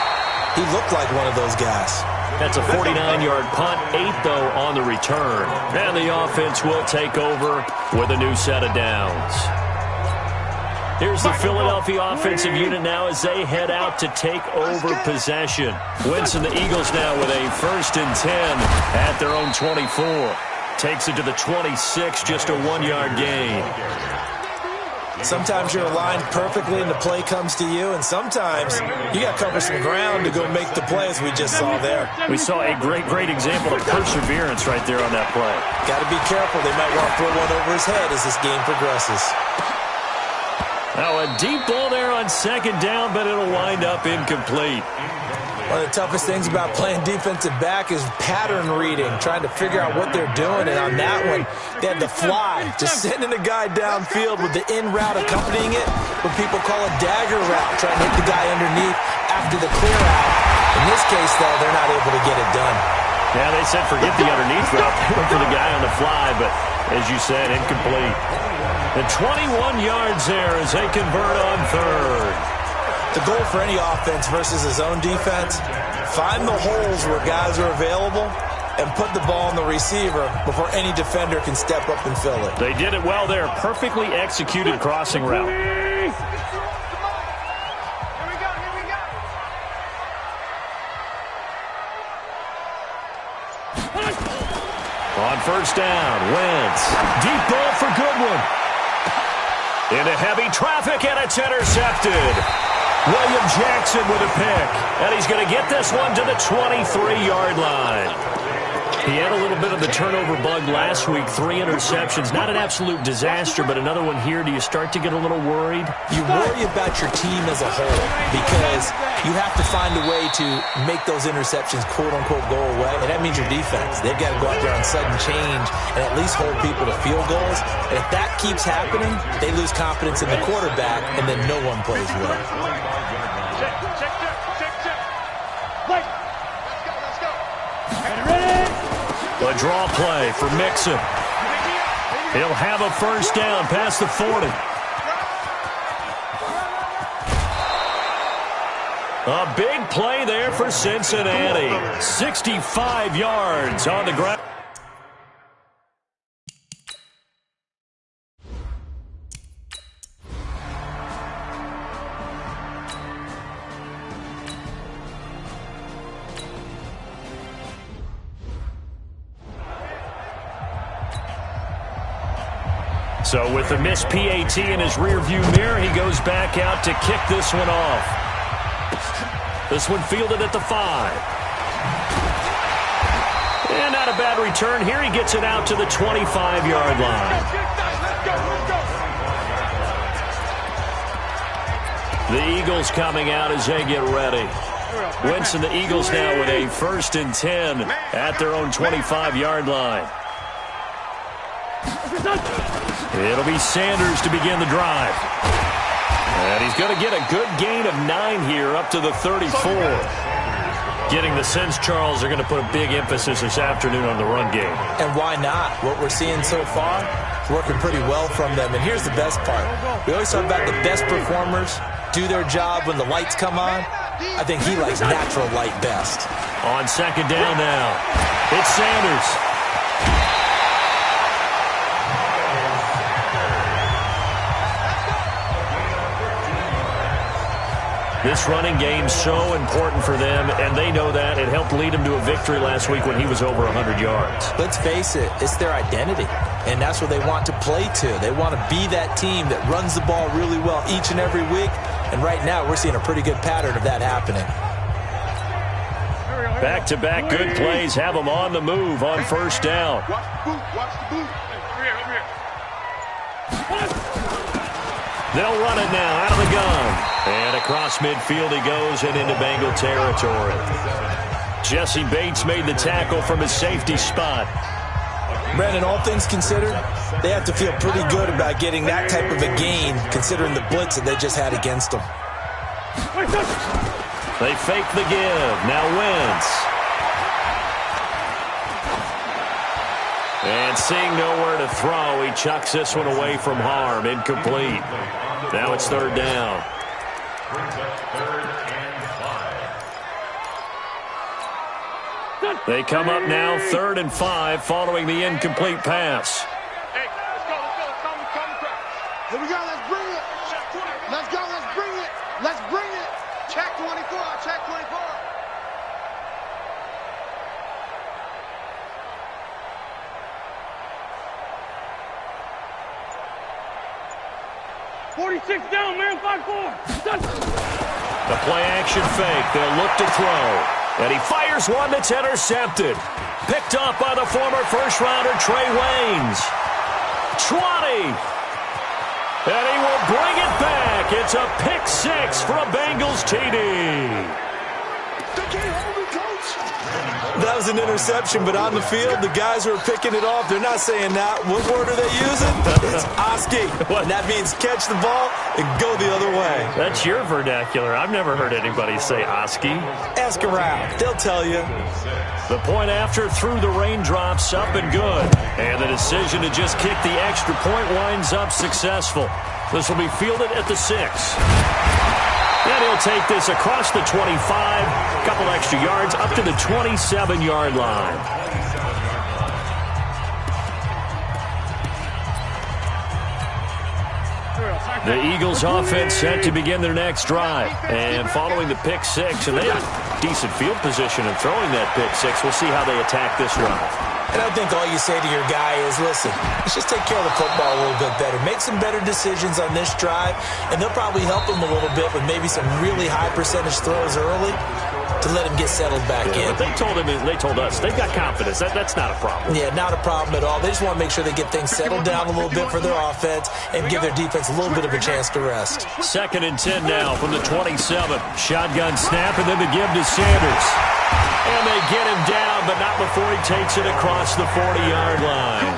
he looked like one of those guys. That's a 49-yard punt, 8, though, on the return. And the offense will take over with a new set of downs. Here's the Philadelphia offensive unit now as they head out to take over possession. Wentz and the Eagles now with a 1st and 10 at their own 24. Takes it to the 26, just a 1-yard gain. Sometimes you're aligned perfectly and the play comes to you, and sometimes you got to cover some ground to go make the play, as we just saw there. We saw a great example of perseverance right there on that play. Got to be careful. They might want to throw one over his head as this game progresses. Now a deep ball there on second down, but it'll wind up incomplete. One of the toughest things about playing defensive back is pattern reading, trying to figure out what they're doing. And on that one, they had the fly, just sending a guy downfield with the in route accompanying it, what people call a dagger route, trying to hit the guy underneath after the clear out. In this case, though, they're not able to get it done. Yeah, they said forget the underneath route. They went for the guy on the fly, but as you said, incomplete. The 21 yards there as they convert on third. The goal for any offense versus his own defense, find the holes where guys are available and put the ball on the receiver before any defender can step up and fill it. They did it well there. Perfectly executed crossing route. On first down, Wentz. Deep ball for Goodwin. Into heavy traffic, and it's intercepted. William Jackson with a pick, and he's going to get this one to the 23-yard line. He had a little bit of the turnover bug last week, 3 interceptions. Not an absolute disaster, but another one here. Do you start to get a little worried? You worry about your team as a whole because you have to find a way to make those interceptions, quote-unquote, go away, and that means your defense. They've got to go out there on sudden change and at least hold people to field goals. And if that keeps happening, they lose confidence in the quarterback, and then no one plays well. A draw play for Mixon. He'll have a first down past the 40. A big play there for Cincinnati. 65 yards on the ground. So with the missed PAT in his rearview mirror, he goes back out to kick this one off. This one fielded at the 5. And not a bad return here. He gets it out to the 25-yard line. The Eagles coming out as they get ready. Wentz and the Eagles now with a 1st and 10 at their own 25-yard line. It'll be Sanders to begin the drive. And he's going to get a good gain of 9 here up to the 34. Getting the sense, Charles, are going to put a big emphasis this afternoon on the run game. And why not? What we're seeing so far is working pretty well from them. And here's the best part. We always talk about the best performers do their job when the lights come on. I think he likes natural light best. On second down now, it's Sanders. This running game's so important for them, and they know that. It helped lead them to a victory last week when he was over 100 yards. Let's face it, it's their identity, and that's what they want to play to. They want to be that team that runs the ball really well each and every week, and right now we're seeing a pretty good pattern of that happening. Back-to-back good plays have them on the move on first down. Watch the boot. Watch the boot. Over here. They'll run it now out of the gun. And across midfield he goes and into Bengal territory. Jesse Bates made the tackle from his safety spot. Brandon, all things considered, they have to feel pretty good about getting that type of a gain considering the blitz that they just had against them. They fake the give. Now Wentz. And seeing nowhere to throw, he chucks this one away from harm. Incomplete. Now it's third down. They come up now 3rd and 5 following the incomplete pass. Hey, let's go. Here we go. Let's bring it. Let's go. Let's bring it. Check 24. Check 24. 46 down, man, 5-4. The play action fake. They'll look to throw. And he fires one that's intercepted. Picked off by the former first-rounder Trey Waynes. 20. And he will bring it back. It's a pick six for a Bengals TD. That was an interception, but on the field, the guys who are picking it off, they're not saying that. What word are they using? It's Oski. And that means catch the ball and go the other way. That's your vernacular. I've never heard anybody say Oski. Ask around. They'll tell you. The point after through the raindrops, up and good. And the decision to just kick the extra point winds up successful. This will be fielded at the 6. And he'll take this across the 25, a couple extra yards, up to the 27-yard line. The Eagles offense set to begin their next drive. And following the pick six, and they have decent field position in throwing that pick six. We'll see how they attack this drive. And I think all you say to your guy is, listen, let's just take care of the football a little bit better. Make some better decisions on this drive, and they'll probably help him a little bit with maybe some really high percentage throws early to let him get settled back in. But they told us, they've got confidence. That's not a problem. Yeah, not a problem at all. They just want to make sure they get things settled down a little bit for their offense and give their defense a little bit of a chance to rest. 2nd and 10 now from the 27. Shotgun snap, and then the give to Sanders. And they get him down, but not before he takes it across the 40-yard line.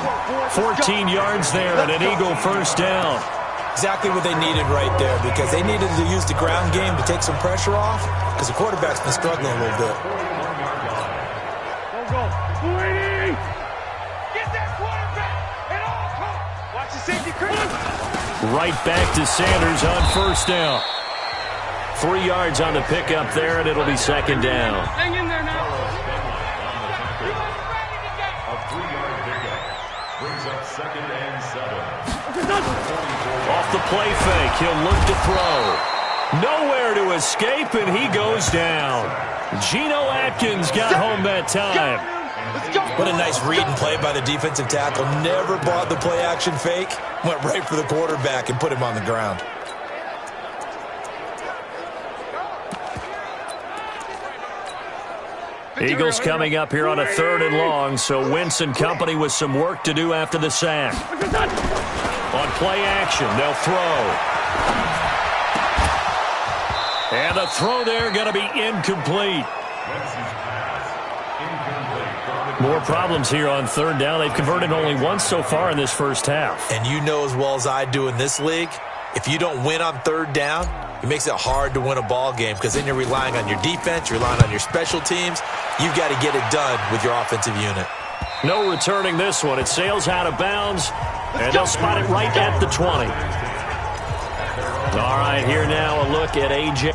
14 yards there and an Eagle first down. Exactly what they needed right there, because they needed to use the ground game to take some pressure off, because the quarterback's been struggling a little bit. Get that quarterback at all costs. Watch the safety crease. Right back to Sanders on first down. 3 yards on the pickup there, and it'll be 2nd down. Hang in there now. A 3-yard pickup brings up 2nd and 7. Off the play fake, he'll look to throw. Nowhere to escape, and he goes down. Geno Atkins got home that time. What a nice read and play by the defensive tackle. Never bought the play-action fake. Went right for the quarterback and put him on the ground. Eagles coming up here on a 3rd and long, so Wentz and company with some work to do after the sack. On play action, they'll throw. And the throw there going to be incomplete. More problems here on 3rd down. They've converted only once so far in this first half. And you know as well as I do in this league, if you don't win on 3rd down, it makes it hard to win a ball game, because then you're relying on your defense, you're relying on your special teams. You've got to get it done with your offensive unit. No returning this one. It sails out of bounds, and they'll spot it right at the 20. All right, here now a look at A.J.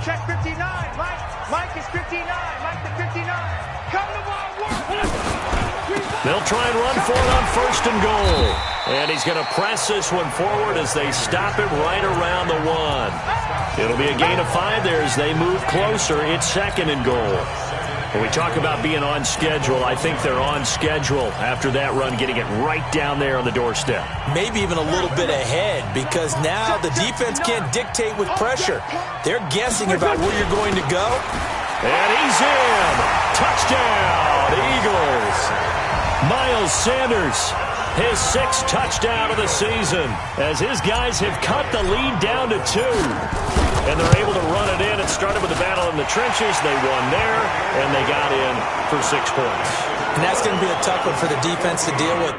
Check 59. Mike is 59. Mike to 59. Come to ball, work. They'll try and run for it on 1st and goal. And he's going to press this one forward as they stop him right around the 1. It'll be a gain of 5 there as they move closer. It's 2nd and goal. When we talk about being on schedule, I think they're on schedule after that run, getting it right down there on the doorstep. Maybe even a little bit ahead, because now the defense can't dictate with pressure. They're guessing about where you're going to go. And he's in. Touchdown, Eagles. Miles Sanders, his 6th touchdown of the season, as his guys have cut the lead down to 2. And they're able to run it in. It started with a battle in the trenches. They won there, and they got in for 6 points. And that's going to be a tough one for the defense to deal with.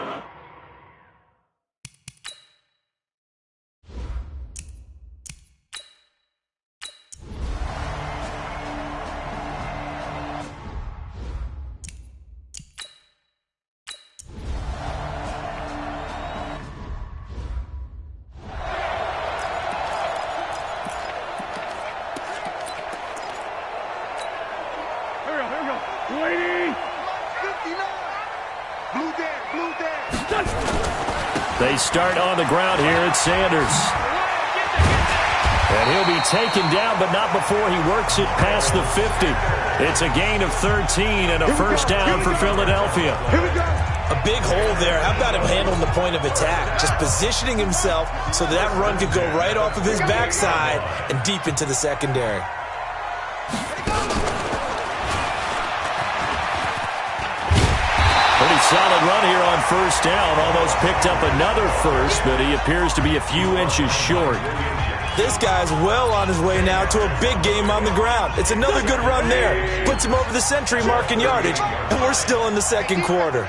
They start on the ground here at Sanders. And he'll be taken down, but not before he works it past the 50. It's a gain of 13 and a first down for Philadelphia. Here we go. A big hole there. How about him handling the point of attack? Just positioning himself so that run could go right off of his backside and deep into the secondary. Pretty solid run here on first down. Almost picked up another first, but he appears to be a few inches short. This guy's well on his way now to a big game on the ground. It's another good run there. Puts him over the century mark in yardage, and we're still in the second quarter.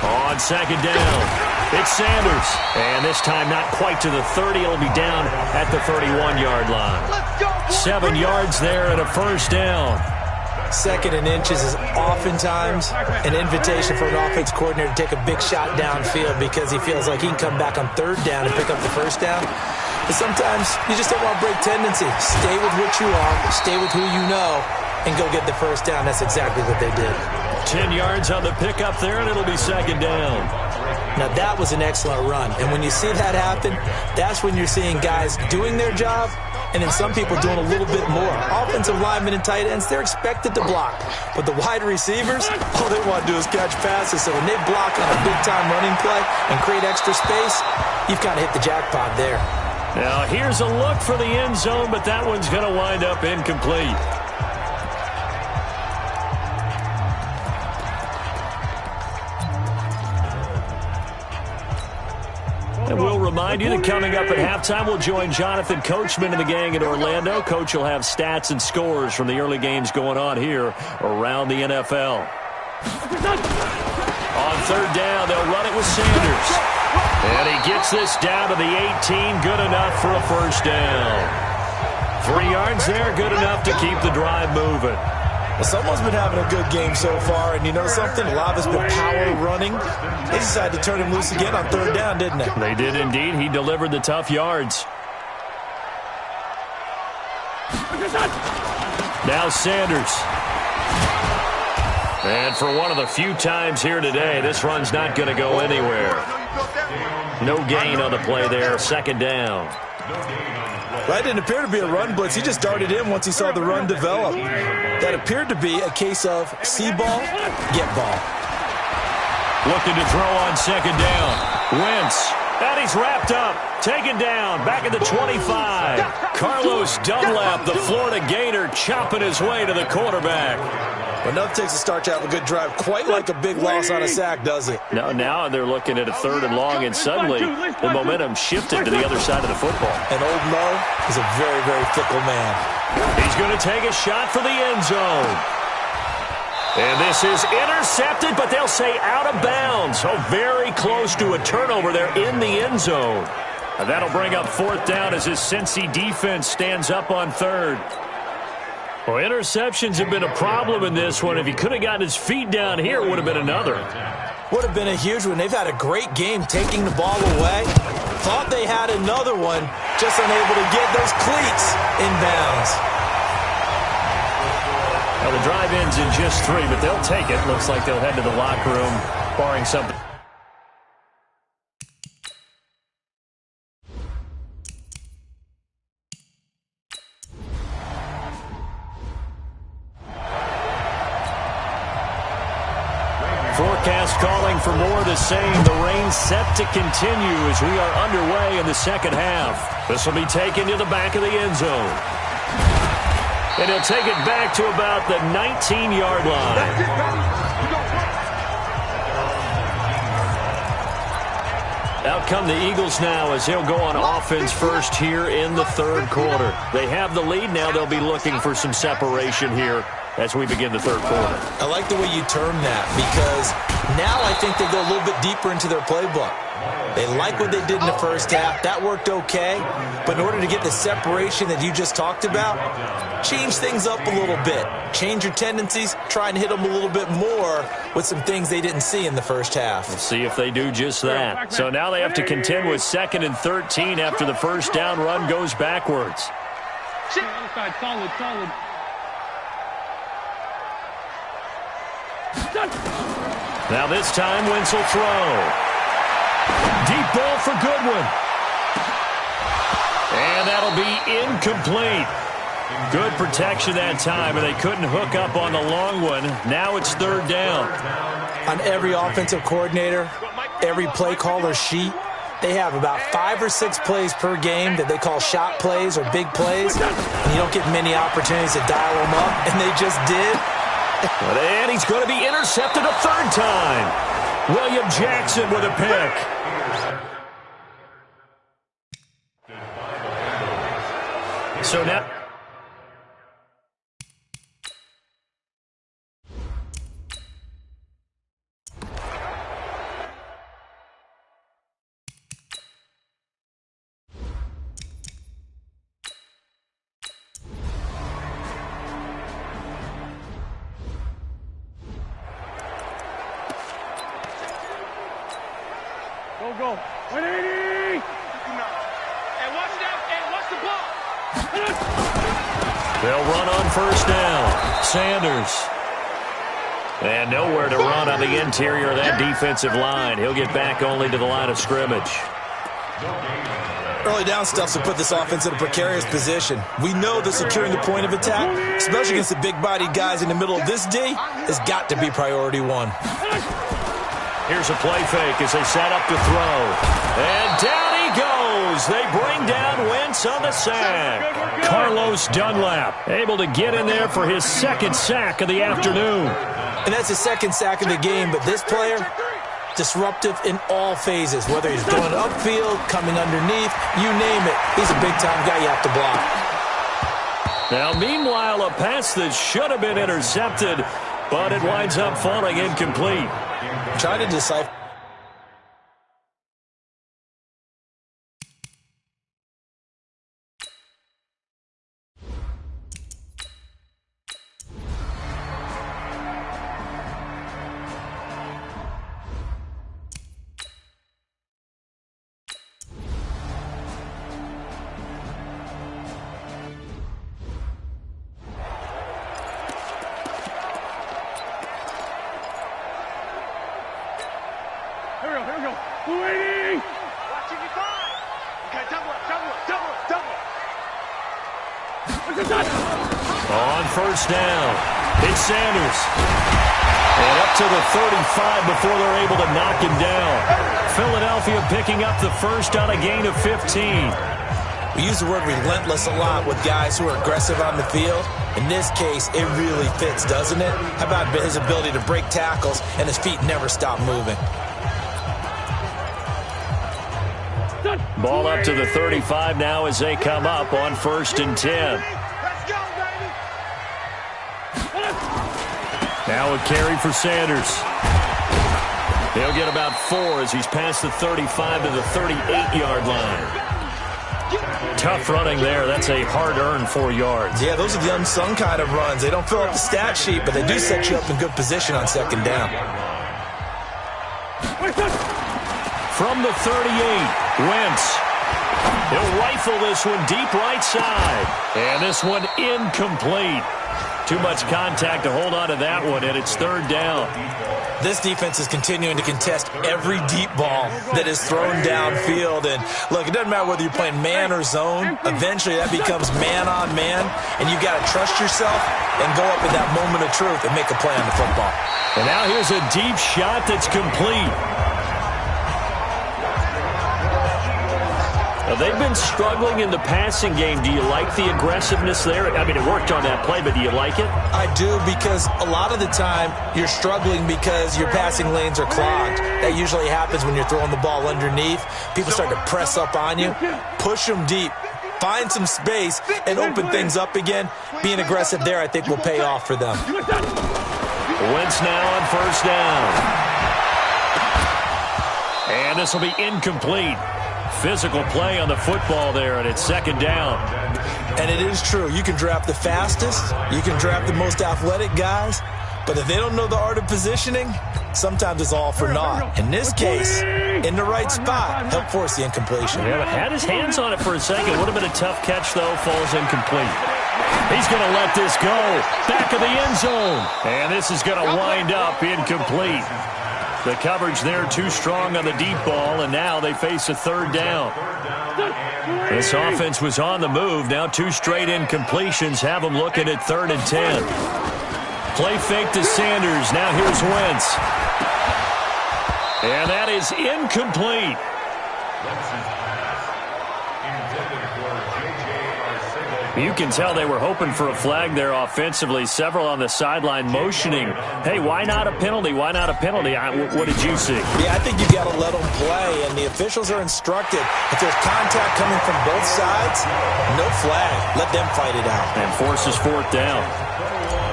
On second down, it's Sanders. And this time not quite to the 30. It'll be down at the 31-yard line. 7 yards there and a first down. Second and inches is oftentimes an invitation for an offense coordinator to take a big shot downfield because he feels like he can come back on third down and pick up the first down. But sometimes you just don't want to break tendency. Stay with what you are, stay with who you know, and go get the first down. That's exactly what they did. 10 yards on the pickup there, and it'll be second down. Now, that was an excellent run. And when you see that happen, that's when you're seeing guys doing their job and then some people doing a little bit more. Offensive linemen and tight ends, they're expected to block. But the wide receivers, all they want to do is catch passes. So when they block on a big-time running play and create extra space, you've kind of hit the jackpot there. Now, here's a look for the end zone, but that one's going to wind up incomplete. And we'll remind you that coming up at halftime, we'll join Jonathan Coachman and the gang in Orlando. Coach will have stats and scores from the early games going on here around the NFL. On third down, they'll run it with Sanders. And he gets this down to the 18, good enough for a first down. 3 yards there, good enough to keep the drive moving. Well, someone's been having a good game so far, and you know something? A lot of it's been power running. They decided to turn him loose again on third down, didn't they? They did indeed. He delivered the tough yards. Now Sanders. And for one of the few times here today, this run's not going to go anywhere. No gain on the play there. Second down. That didn't appear to be a run blitz. He just darted in once he saw the run develop. That appeared to be a case of see ball, get ball. Looking to throw on second down. Wentz. And he's wrapped up. Taken down. Back at the 25. Carlos Dunlap, the Florida Gator, chopping his way to the quarterback. But nothing takes a start to have a good drive quite like a big loss on a sack, does it? No, now they're looking at a third and long, and suddenly the momentum shifted to the other side of the football. And old Mo is a very, very fickle man. He's going to take a shot for the end zone. And this is intercepted, but they'll say out of bounds. So very close to a turnover there in the end zone. And that'll bring up fourth down as his Cincy defense stands up on third. Well, interceptions have been a problem in this one. If he could have gotten his feet down here, it would have been another. Would have been a huge one. They've had a great game taking the ball away. Thought they had another one, just unable to get those cleats in bounds. Now the drive ends in just 3, but they'll take it. Looks like they'll head to the locker room, barring something. Forecast calling for more of the same. The rain set to continue as we are underway in the second half. This will be taken to the back of the end zone. And he'll take it back to about the 19-yard line. Out come the Eagles now as they'll go on offense first here in the third quarter. They have the lead. Now they'll be looking for some separation here as we begin the third quarter. I like the way you term that because now I think they go a little bit deeper into their playbook. They like what they did in the first half. That worked okay. But in order to get the separation that you just talked about, change things up a little bit. Change your tendencies. Try and hit them a little bit more with some things they didn't see in the first half. We'll see if they do just that. So now they have to contend with 2nd and 13 after the first down run goes backwards. Solid. Now this time, Wentz will throw. Deep ball for Goodwin. And that'll be incomplete. Good protection that time, and they couldn't hook up on the long one. Now it's third down. On every offensive coordinator, every play caller sheet, they have about 5 or 6 plays per game that they call shot plays or big plays, and you don't get many opportunities to dial them up, and they just did. And he's going to be intercepted a third time. William Jackson with a pick. So now... Go. 180! And watch that, and watch the ball. They'll run on first down. Sanders. And nowhere to run on the interior of that defensive line. He'll get back only to the line of scrimmage. Early down stuff to put this offense in a precarious position. We know that securing the point of attack, especially against the big-bodied guys in the middle of this D, has got to be priority one. Here's a play fake as they set up to throw. And down he goes. They bring down Wentz on the sack. Carlos Dunlap able to get in there for his second sack of the afternoon. And that's his second sack of the game, but this player, disruptive in all phases, whether he's going upfield, coming underneath, you name it. He's a big-time guy you have to block. Now, meanwhile, a pass that should have been intercepted, but it winds up falling incomplete. Trying to decipher. Here we go. 280! Watching you fine. Okay, double up. On first down, it's Sanders. And up to the 35 before they're able to knock him down. Philadelphia picking up the first on a gain of 15. We use the word relentless a lot with guys who are aggressive on the field. In this case, it really fits, doesn't it? How about his ability to break tackles and his feet never stop moving? Ball up to the 35 now as they come up on 1st and 10. Let's go, baby! Now a carry for Sanders. He'll get about 4 as he's past the 35 to the 38-yard line. Tough running there. That's a hard-earned 4 yards. Yeah, those are the unsung kind of runs. They don't fill up the stat sheet, but they do set you up in good position on second down. From the 38, Wentz. He'll rifle this one deep right side. And this one incomplete. Too much contact to hold on to that one, and it's third down. This defense is continuing to contest every deep ball that is thrown downfield. And, look, it doesn't matter whether you're playing man or zone. Eventually, that becomes man-on-man, and you've got to trust yourself and go up in that moment of truth and make a play on the football. And now here's a deep shot that's complete. They've been struggling in the passing game. Do you like the aggressiveness there? I mean, it worked on that play, but do you like it? I do, because a lot of the time you're struggling because your passing lanes are clogged. That usually happens when you're throwing the ball underneath. People start to press up on you. Push them deep. Find some space and open things up again. Being aggressive there, I think, will pay off for them. Wentz now on first down. And this will be incomplete. Physical play on the football there, and it's second down. And it is true. You can draft the fastest. You can draft the most athletic guys. But if they don't know the art of positioning, sometimes it's all for naught. In this case, in the right spot, help force the incompletion. Yeah, but had his hands on it for a second. Would have been a tough catch, though. Falls incomplete. He's going to let this go. Back of the end zone. And this is going to wind up incomplete. The coverage there too strong on the deep ball, and now they face a third down. This offense was on the move. Now 2 straight incompletions have them looking at 3rd and 10. Play fake to Sanders. Now here's Wentz. And that is incomplete. You can tell they were hoping for a flag there offensively. Several on the sideline motioning. Hey, why not a penalty? Why not a penalty? What did you see? Yeah, I think you got to let them play, and the officials are instructed. If there's contact coming from both sides, no flag. Let them fight it out. And forces 4th down.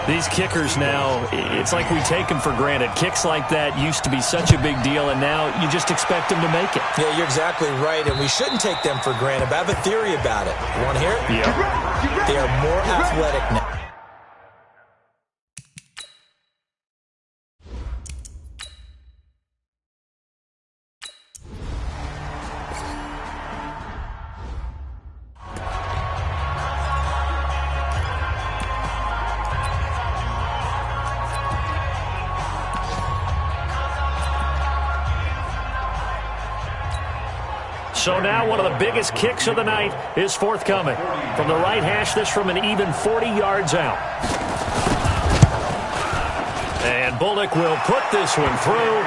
These kickers now, it's like we take them for granted. Kicks like that used to be such a big deal, and now you just expect them to make it. Yeah, you're exactly right, and we shouldn't take them for granted. But I have a theory about it. You want to hear it? Yeah. They are more athletic now. So now one of the biggest kicks of the night is forthcoming. From the right hash, this from an even 40 yards out. And Bullock will put this one through,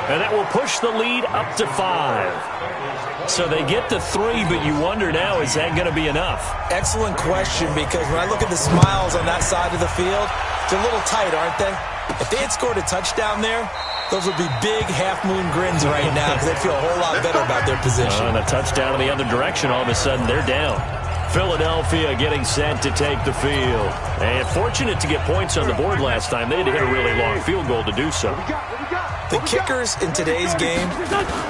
and that will push the lead up to 5. So they get to 3, but you wonder now, is that going to be enough? Excellent question, because when I look at the smiles on that side of the field, they're a little tight, aren't they? If they had scored a touchdown there, those would be big half-moon grins right now because they'd feel a whole lot better about their position. And a touchdown in the other direction, all of a sudden they're down. Philadelphia getting set to take the field. And fortunate to get points on the board last time. They had to hit a really long field goal to do so. The kickers in today's game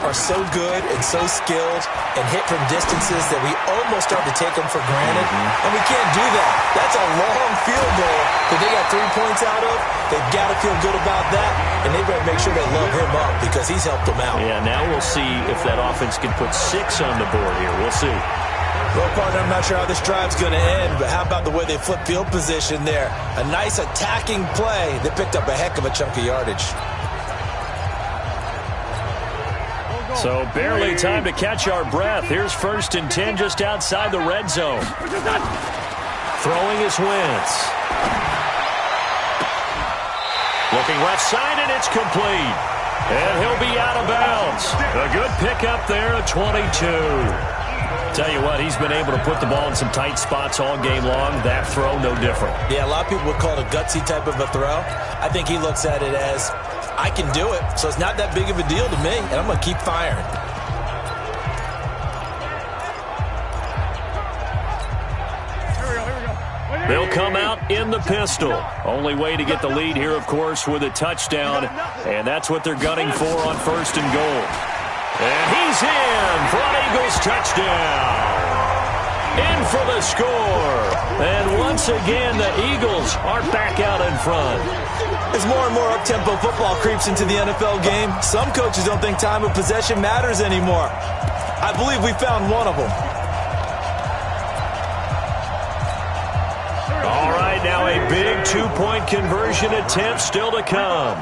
are so good and so skilled and hit from distances that we almost start to take them for granted. And we can't do that. That's a long field goal that they got 3 points out of. They've got to feel good about that, and they've got to make sure they love him up because he's helped them out. Yeah, now we'll see if that offense can put 6 on the board here. We'll see. Well, partner, I'm not sure how this drive's going to end, but how about the way they flip field position there? A nice attacking play that picked up a heck of a chunk of yardage. So barely time to catch our breath. Here's 1st and 10 just outside the red zone. Throwing is Wentz. Looking left side, and it's complete. And he'll be out of bounds. A good pickup there, a 22. Tell you what, he's been able to put the ball in some tight spots all game long. That throw, no different. Yeah, a lot of people would call it a gutsy type of a throw. I think he looks at it as, I can do it, so it's not that big of a deal to me, and I'm going to keep firing. They'll come out in the pistol. Only way to get the lead here, of course, with a touchdown, and that's what they're gunning for on 1st and goal. And he's in for an Eagles touchdown. In for the score. And once again, the Eagles are back out in front. As more and more up-tempo football creeps into the NFL game, some coaches don't think time of possession matters anymore. I believe we found one of them. All right, now a big 2-point conversion attempt still to come.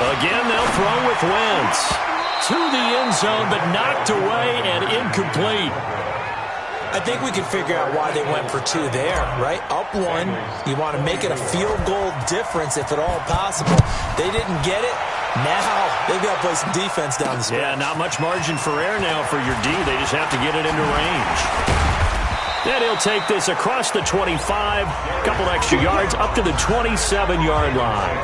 Again, they'll throw with Wentz. To the end zone, but knocked away and incomplete. I think we can figure out why they went for 2 there, right? Up 1, you want to make it a field goal difference if at all possible. They didn't get it. Now they've got to play some defense down the stretch. Yeah, not much margin for error now for your D. They just have to get it into range. Then he'll take this across the 25, couple extra yards, up to the 27-yard line.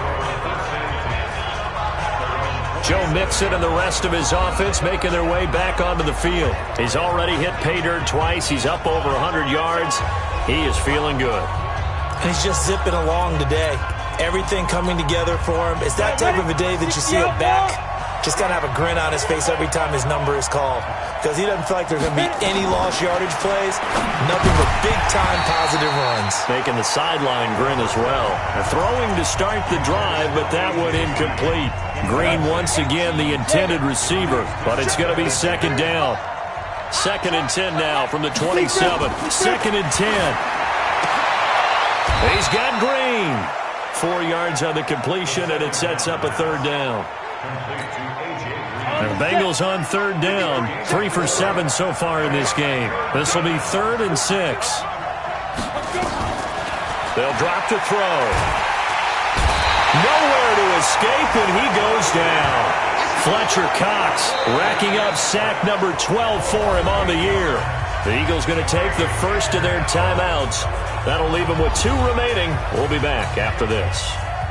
Joe Mixon and the rest of his offense making their way back onto the field. He's already hit pay dirt twice. He's up over 100 yards. He is feeling good. He's just zipping along today. Everything coming together for him. It's that type of a day that you see it back. Just got to have a grin on his face every time his number is called. Because he doesn't feel like there's going to be any lost yardage plays. Nothing but big-time positive runs. Making the sideline grin as well. Throwing to start the drive, but that one incomplete. Green once again the intended receiver, but it's going to be 2nd down. 2nd and 10 now from the 27. 2nd and 10. He's got Green. 4 yards on the completion, and it sets up a third down. The Bengals on third down. 3 for 7 so far in this game. This will be 3rd and 6. They'll drop to throw. Nowhere to escape, and he goes down. Fletcher Cox racking up sack number 12 for him on the year. The Eagles going to take the first of their timeouts. That'll leave them with 2 remaining. We'll be back after this.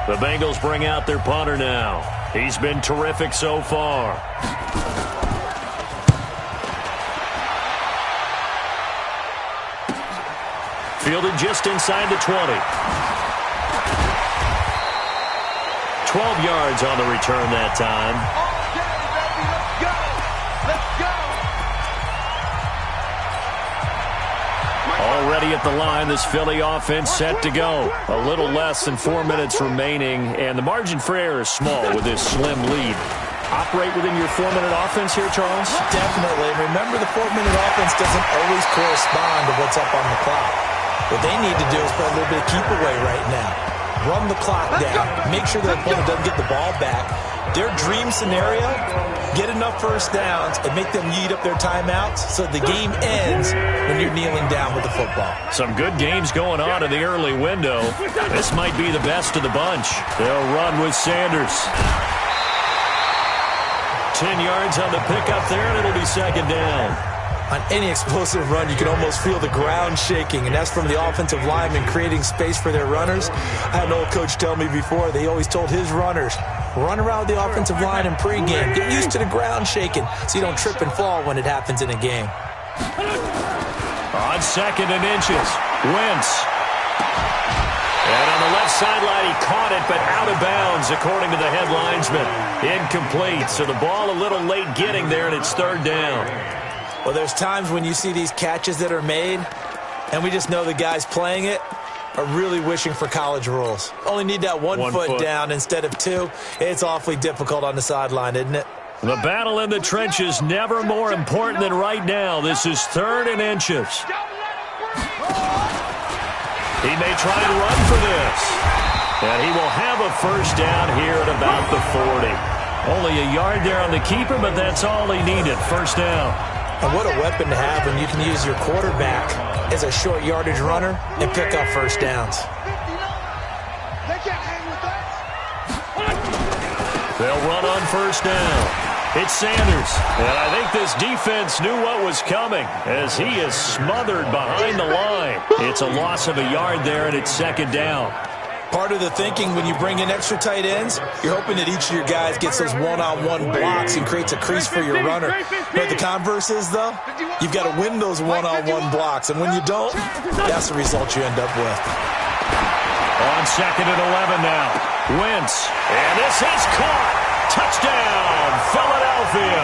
The Bengals bring out their punter now. He's been terrific so far. Fielded just inside the 20. 12 yards on the return that time. Already at the line, this Philly offense set to go. A little less than 4 minutes remaining, and the margin for error is small with this slim lead. Operate within your 4-minute offense here, Charles? Definitely. Remember, the 4-minute offense doesn't always correspond to what's up on the clock. What they need to do is play a little bit of keep away right now. Run the clock down. Make sure the opponent doesn't get the ball back. Their dream scenario, get enough first downs and make them eat up their timeouts so the game ends when you're kneeling down with the football. Some good games going on in the early window. This might be the best of the bunch. They'll run with Sanders. 10 yards on the pickup there, and it'll be 2nd down. On any explosive run, you can almost feel the ground shaking, and that's from the offensive linemen creating space for their runners. I had an old coach tell me before, they always told his runners, run around the offensive line in pregame. Get used to the ground shaking so you don't trip and fall when it happens in a game. On 2nd and inches, Wentz. And on the left sideline, he caught it, but out of bounds, according to the head linesman. Incomplete, so the ball a little late getting there, and it's 3rd down. Well, there's times when you see these catches that are made, and we just know the guys playing it are really wishing for college rules. Only need that one foot down instead of 2. It's awfully difficult on the sideline, isn't it? The battle in the trenches never more important than right now. This is 3rd and inches. He may try and run for this. And he will have a first down here at about the 40. Only a yard there on the keeper, but that's all he needed. First down. And what a weapon to have when you can use your quarterback as a short yardage runner and pick up first downs. They'll run on first down. It's Sanders. And I think this defense knew what was coming as he is smothered behind the line. It's a loss of a yard there, and it's 2nd down. Part of the thinking when you bring in extra tight ends, you're hoping that each of your guys gets those one-on-one blocks and creates a crease for your runner. But the converse is, though, you've got to win those one-on-one blocks. And when you don't, that's the result you end up with. On 2nd and 11 now. Wentz. And this is caught. Touchdown, Philadelphia.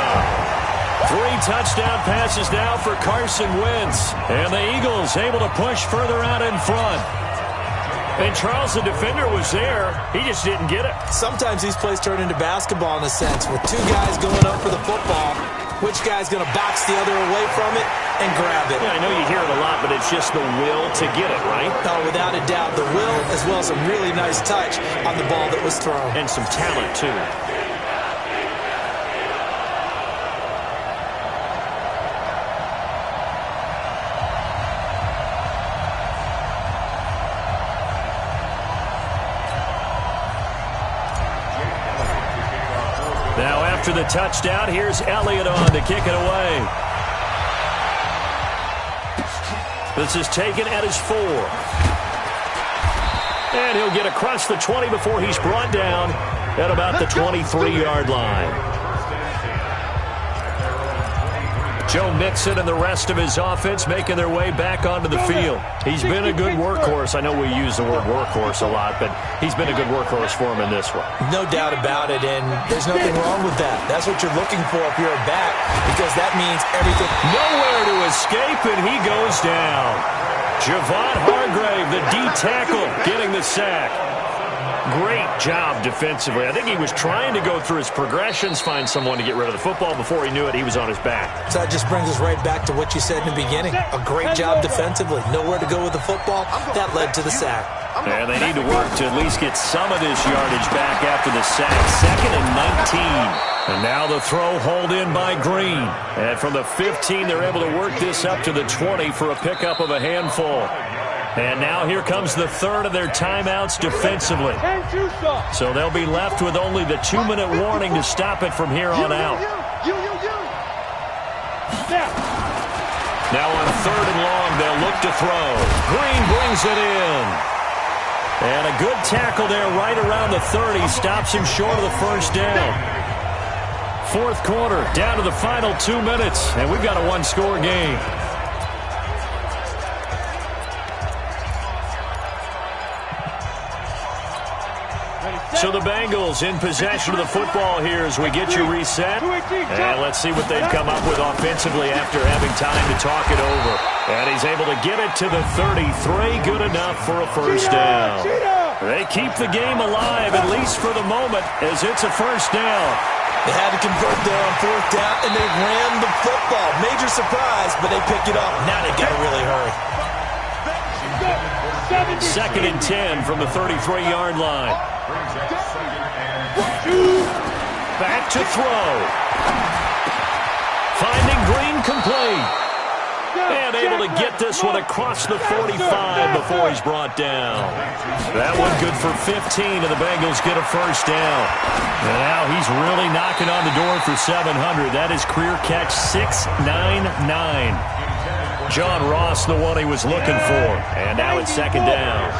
3 touchdown passes now for Carson Wentz. And the Eagles able to push further out in front. And Charles, the defender, was there. He just didn't get it. Sometimes these plays turn into basketball in a sense. With 2 guys going up for the football, which guy's going to box the other away from it and grab it? Yeah, I know you hear it a lot, but it's just the will to get it, right? Oh, without a doubt. The will, as well as a really nice touch on the ball that was thrown. And some talent, too. Now after the touchdown, here's Elliott on to kick it away. This is taken at his 4. And he'll get across the 20 before he's brought down at about the 23-yard line. Joe Mixon and the rest of his offense making their way back onto the field. He's been a good workhorse. I know we use the word workhorse a lot, but he's been a good workhorse for him in this one. No doubt about it, and there's nothing wrong with that. That's what you're looking for if you're a back, because that means everything. Nowhere to escape, and he goes down. Javon Hargrave, the D tackle, getting the sack. Great job defensively. I think he was trying to go through his progressions, find someone to get rid of the football. Before he knew it, he was on his back. So that just brings us right back to what you said in the beginning. A great job defensively. Nowhere to go with the football. That led to the sack. And they need to work to at least get some of this yardage back after the sack. 2nd and 19. And now the throw hauled in by Green. And from the 15, they're able to work this up to the 20 for a pickup of a handful. And now here comes the third of their timeouts defensively. So they'll be left with only the 2-minute warning to stop it from here on out. Now on 3rd and long, they'll look to throw. Green brings it in. And a good tackle there right around the 30 stops him short of the first down. 4th quarter, down to the final 2 minutes, and we've got a one-score game. So the Bengals in possession of the football here as we get you reset. And let's see what they've come up with offensively after having time to talk it over. And he's able to get it to the 33. Good enough for a first down. They keep the game alive, at least for the moment, as it's a first down. They had to convert there on 4th down, and they ran the football. Major surprise, but they pick it up. Now they got to really hurry. 2nd and 10 from the 33-yard line. Back to throw. Finding Green complete. And able to get this one across the 45 before he's brought down. That one good for 15, and the Bengals get a first down. And now he's really knocking on the door for 700. That is career catch 699. John Ross, the one he was looking for. And now it's 2nd down.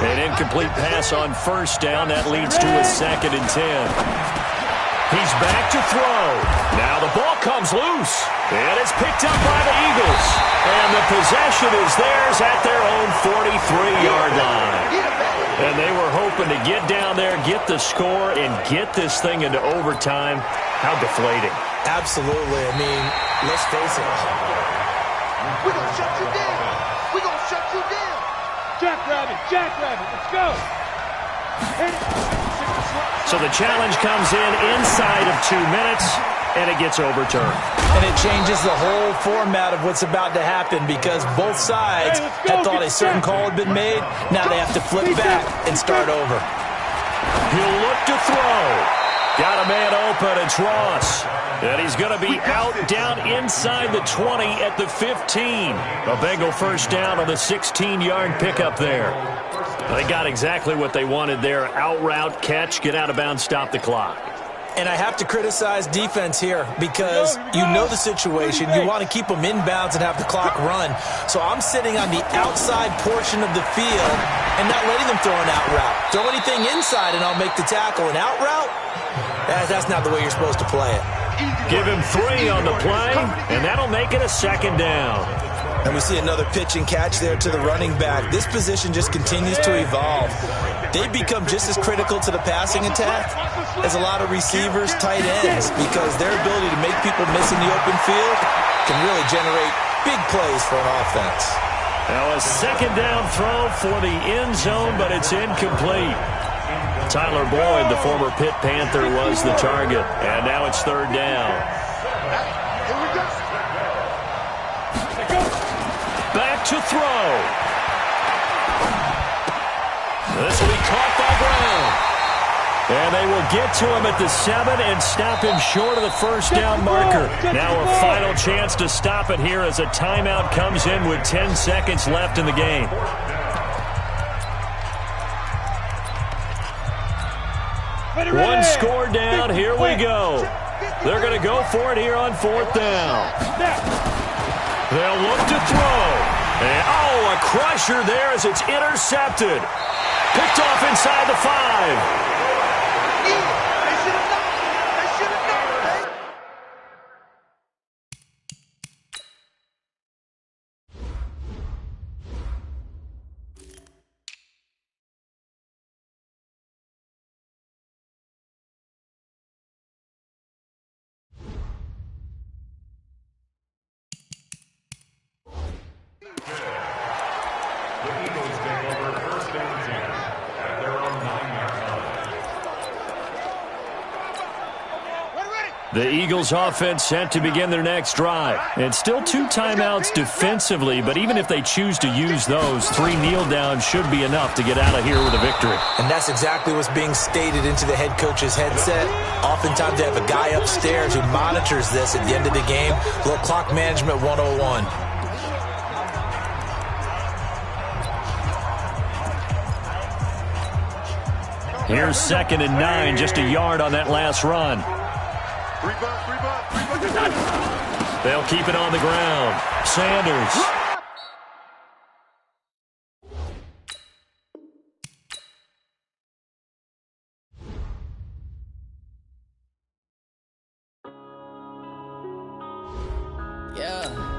An incomplete pass on 1st down. That leads to a 2nd and 10. He's back to throw. Now the ball comes loose. And it's picked up by the Eagles. And the possession is theirs at their own 43-yard line. And they were hoping to get down there, get the score, and get this thing into overtime. How deflating. Absolutely. I mean, let's face it. We're going to shut you down. We're going to shut you down. Jackrabbit, let's go. So the challenge comes in inside of 2 minutes, and it gets overturned. And it changes the whole format of what's about to happen because both sides had thought a certain call had been made. Now they have to flip back and start over. He'll look to throw. Got a man open. It's Ross. And he's going to be out down inside the 20 at the 15. A Bengal first down on the 16-yard pickup there. They got exactly what they wanted there. Out route, catch, get out of bounds, stop the clock. And I have to criticize defense here because you know the situation. You want to keep them inbounds and have the clock run. So I'm sitting on the outside portion of the field and not letting them throw an out route. Throw anything inside and I'll make the tackle. An out route? That's not the way you're supposed to play it. Give him 3 on the play, and that'll make it a 2nd down. And we see another pitch and catch there to the running back. This position just continues to evolve. They become just as critical to the passing attack as a lot of receivers, tight ends, because their ability to make people miss in the open field can really generate big plays for an offense. Now a 2nd down throw for the end zone, but it's incomplete. Tyler Boyd, the former Pitt Panther, was the target. And now it's 3rd down. Back to throw. This will be caught by Brown. And they will get to him at the 7 and stop him short of the first down marker. Now a final chance to stop it here as a timeout comes in with 10 seconds left in the game. One score down, here we go. They're going to go for it here on 4th down. They'll look to throw. And, a crusher there as it's intercepted. Picked off inside the 5. The Eagles take over 1st and 10 at their own 9. The Eagles offense set to begin their next drive. It's still 2 timeouts defensively, but even if they choose to use those, 3 kneel downs should be enough to get out of here with a victory. And that's exactly what's being stated into the head coach's headset. Oftentimes they have a guy upstairs who monitors this at the end of the game. A little clock management 101. Here's 2nd and 9, just a yard on that last run. They'll keep it on the ground. Sanders. Yeah.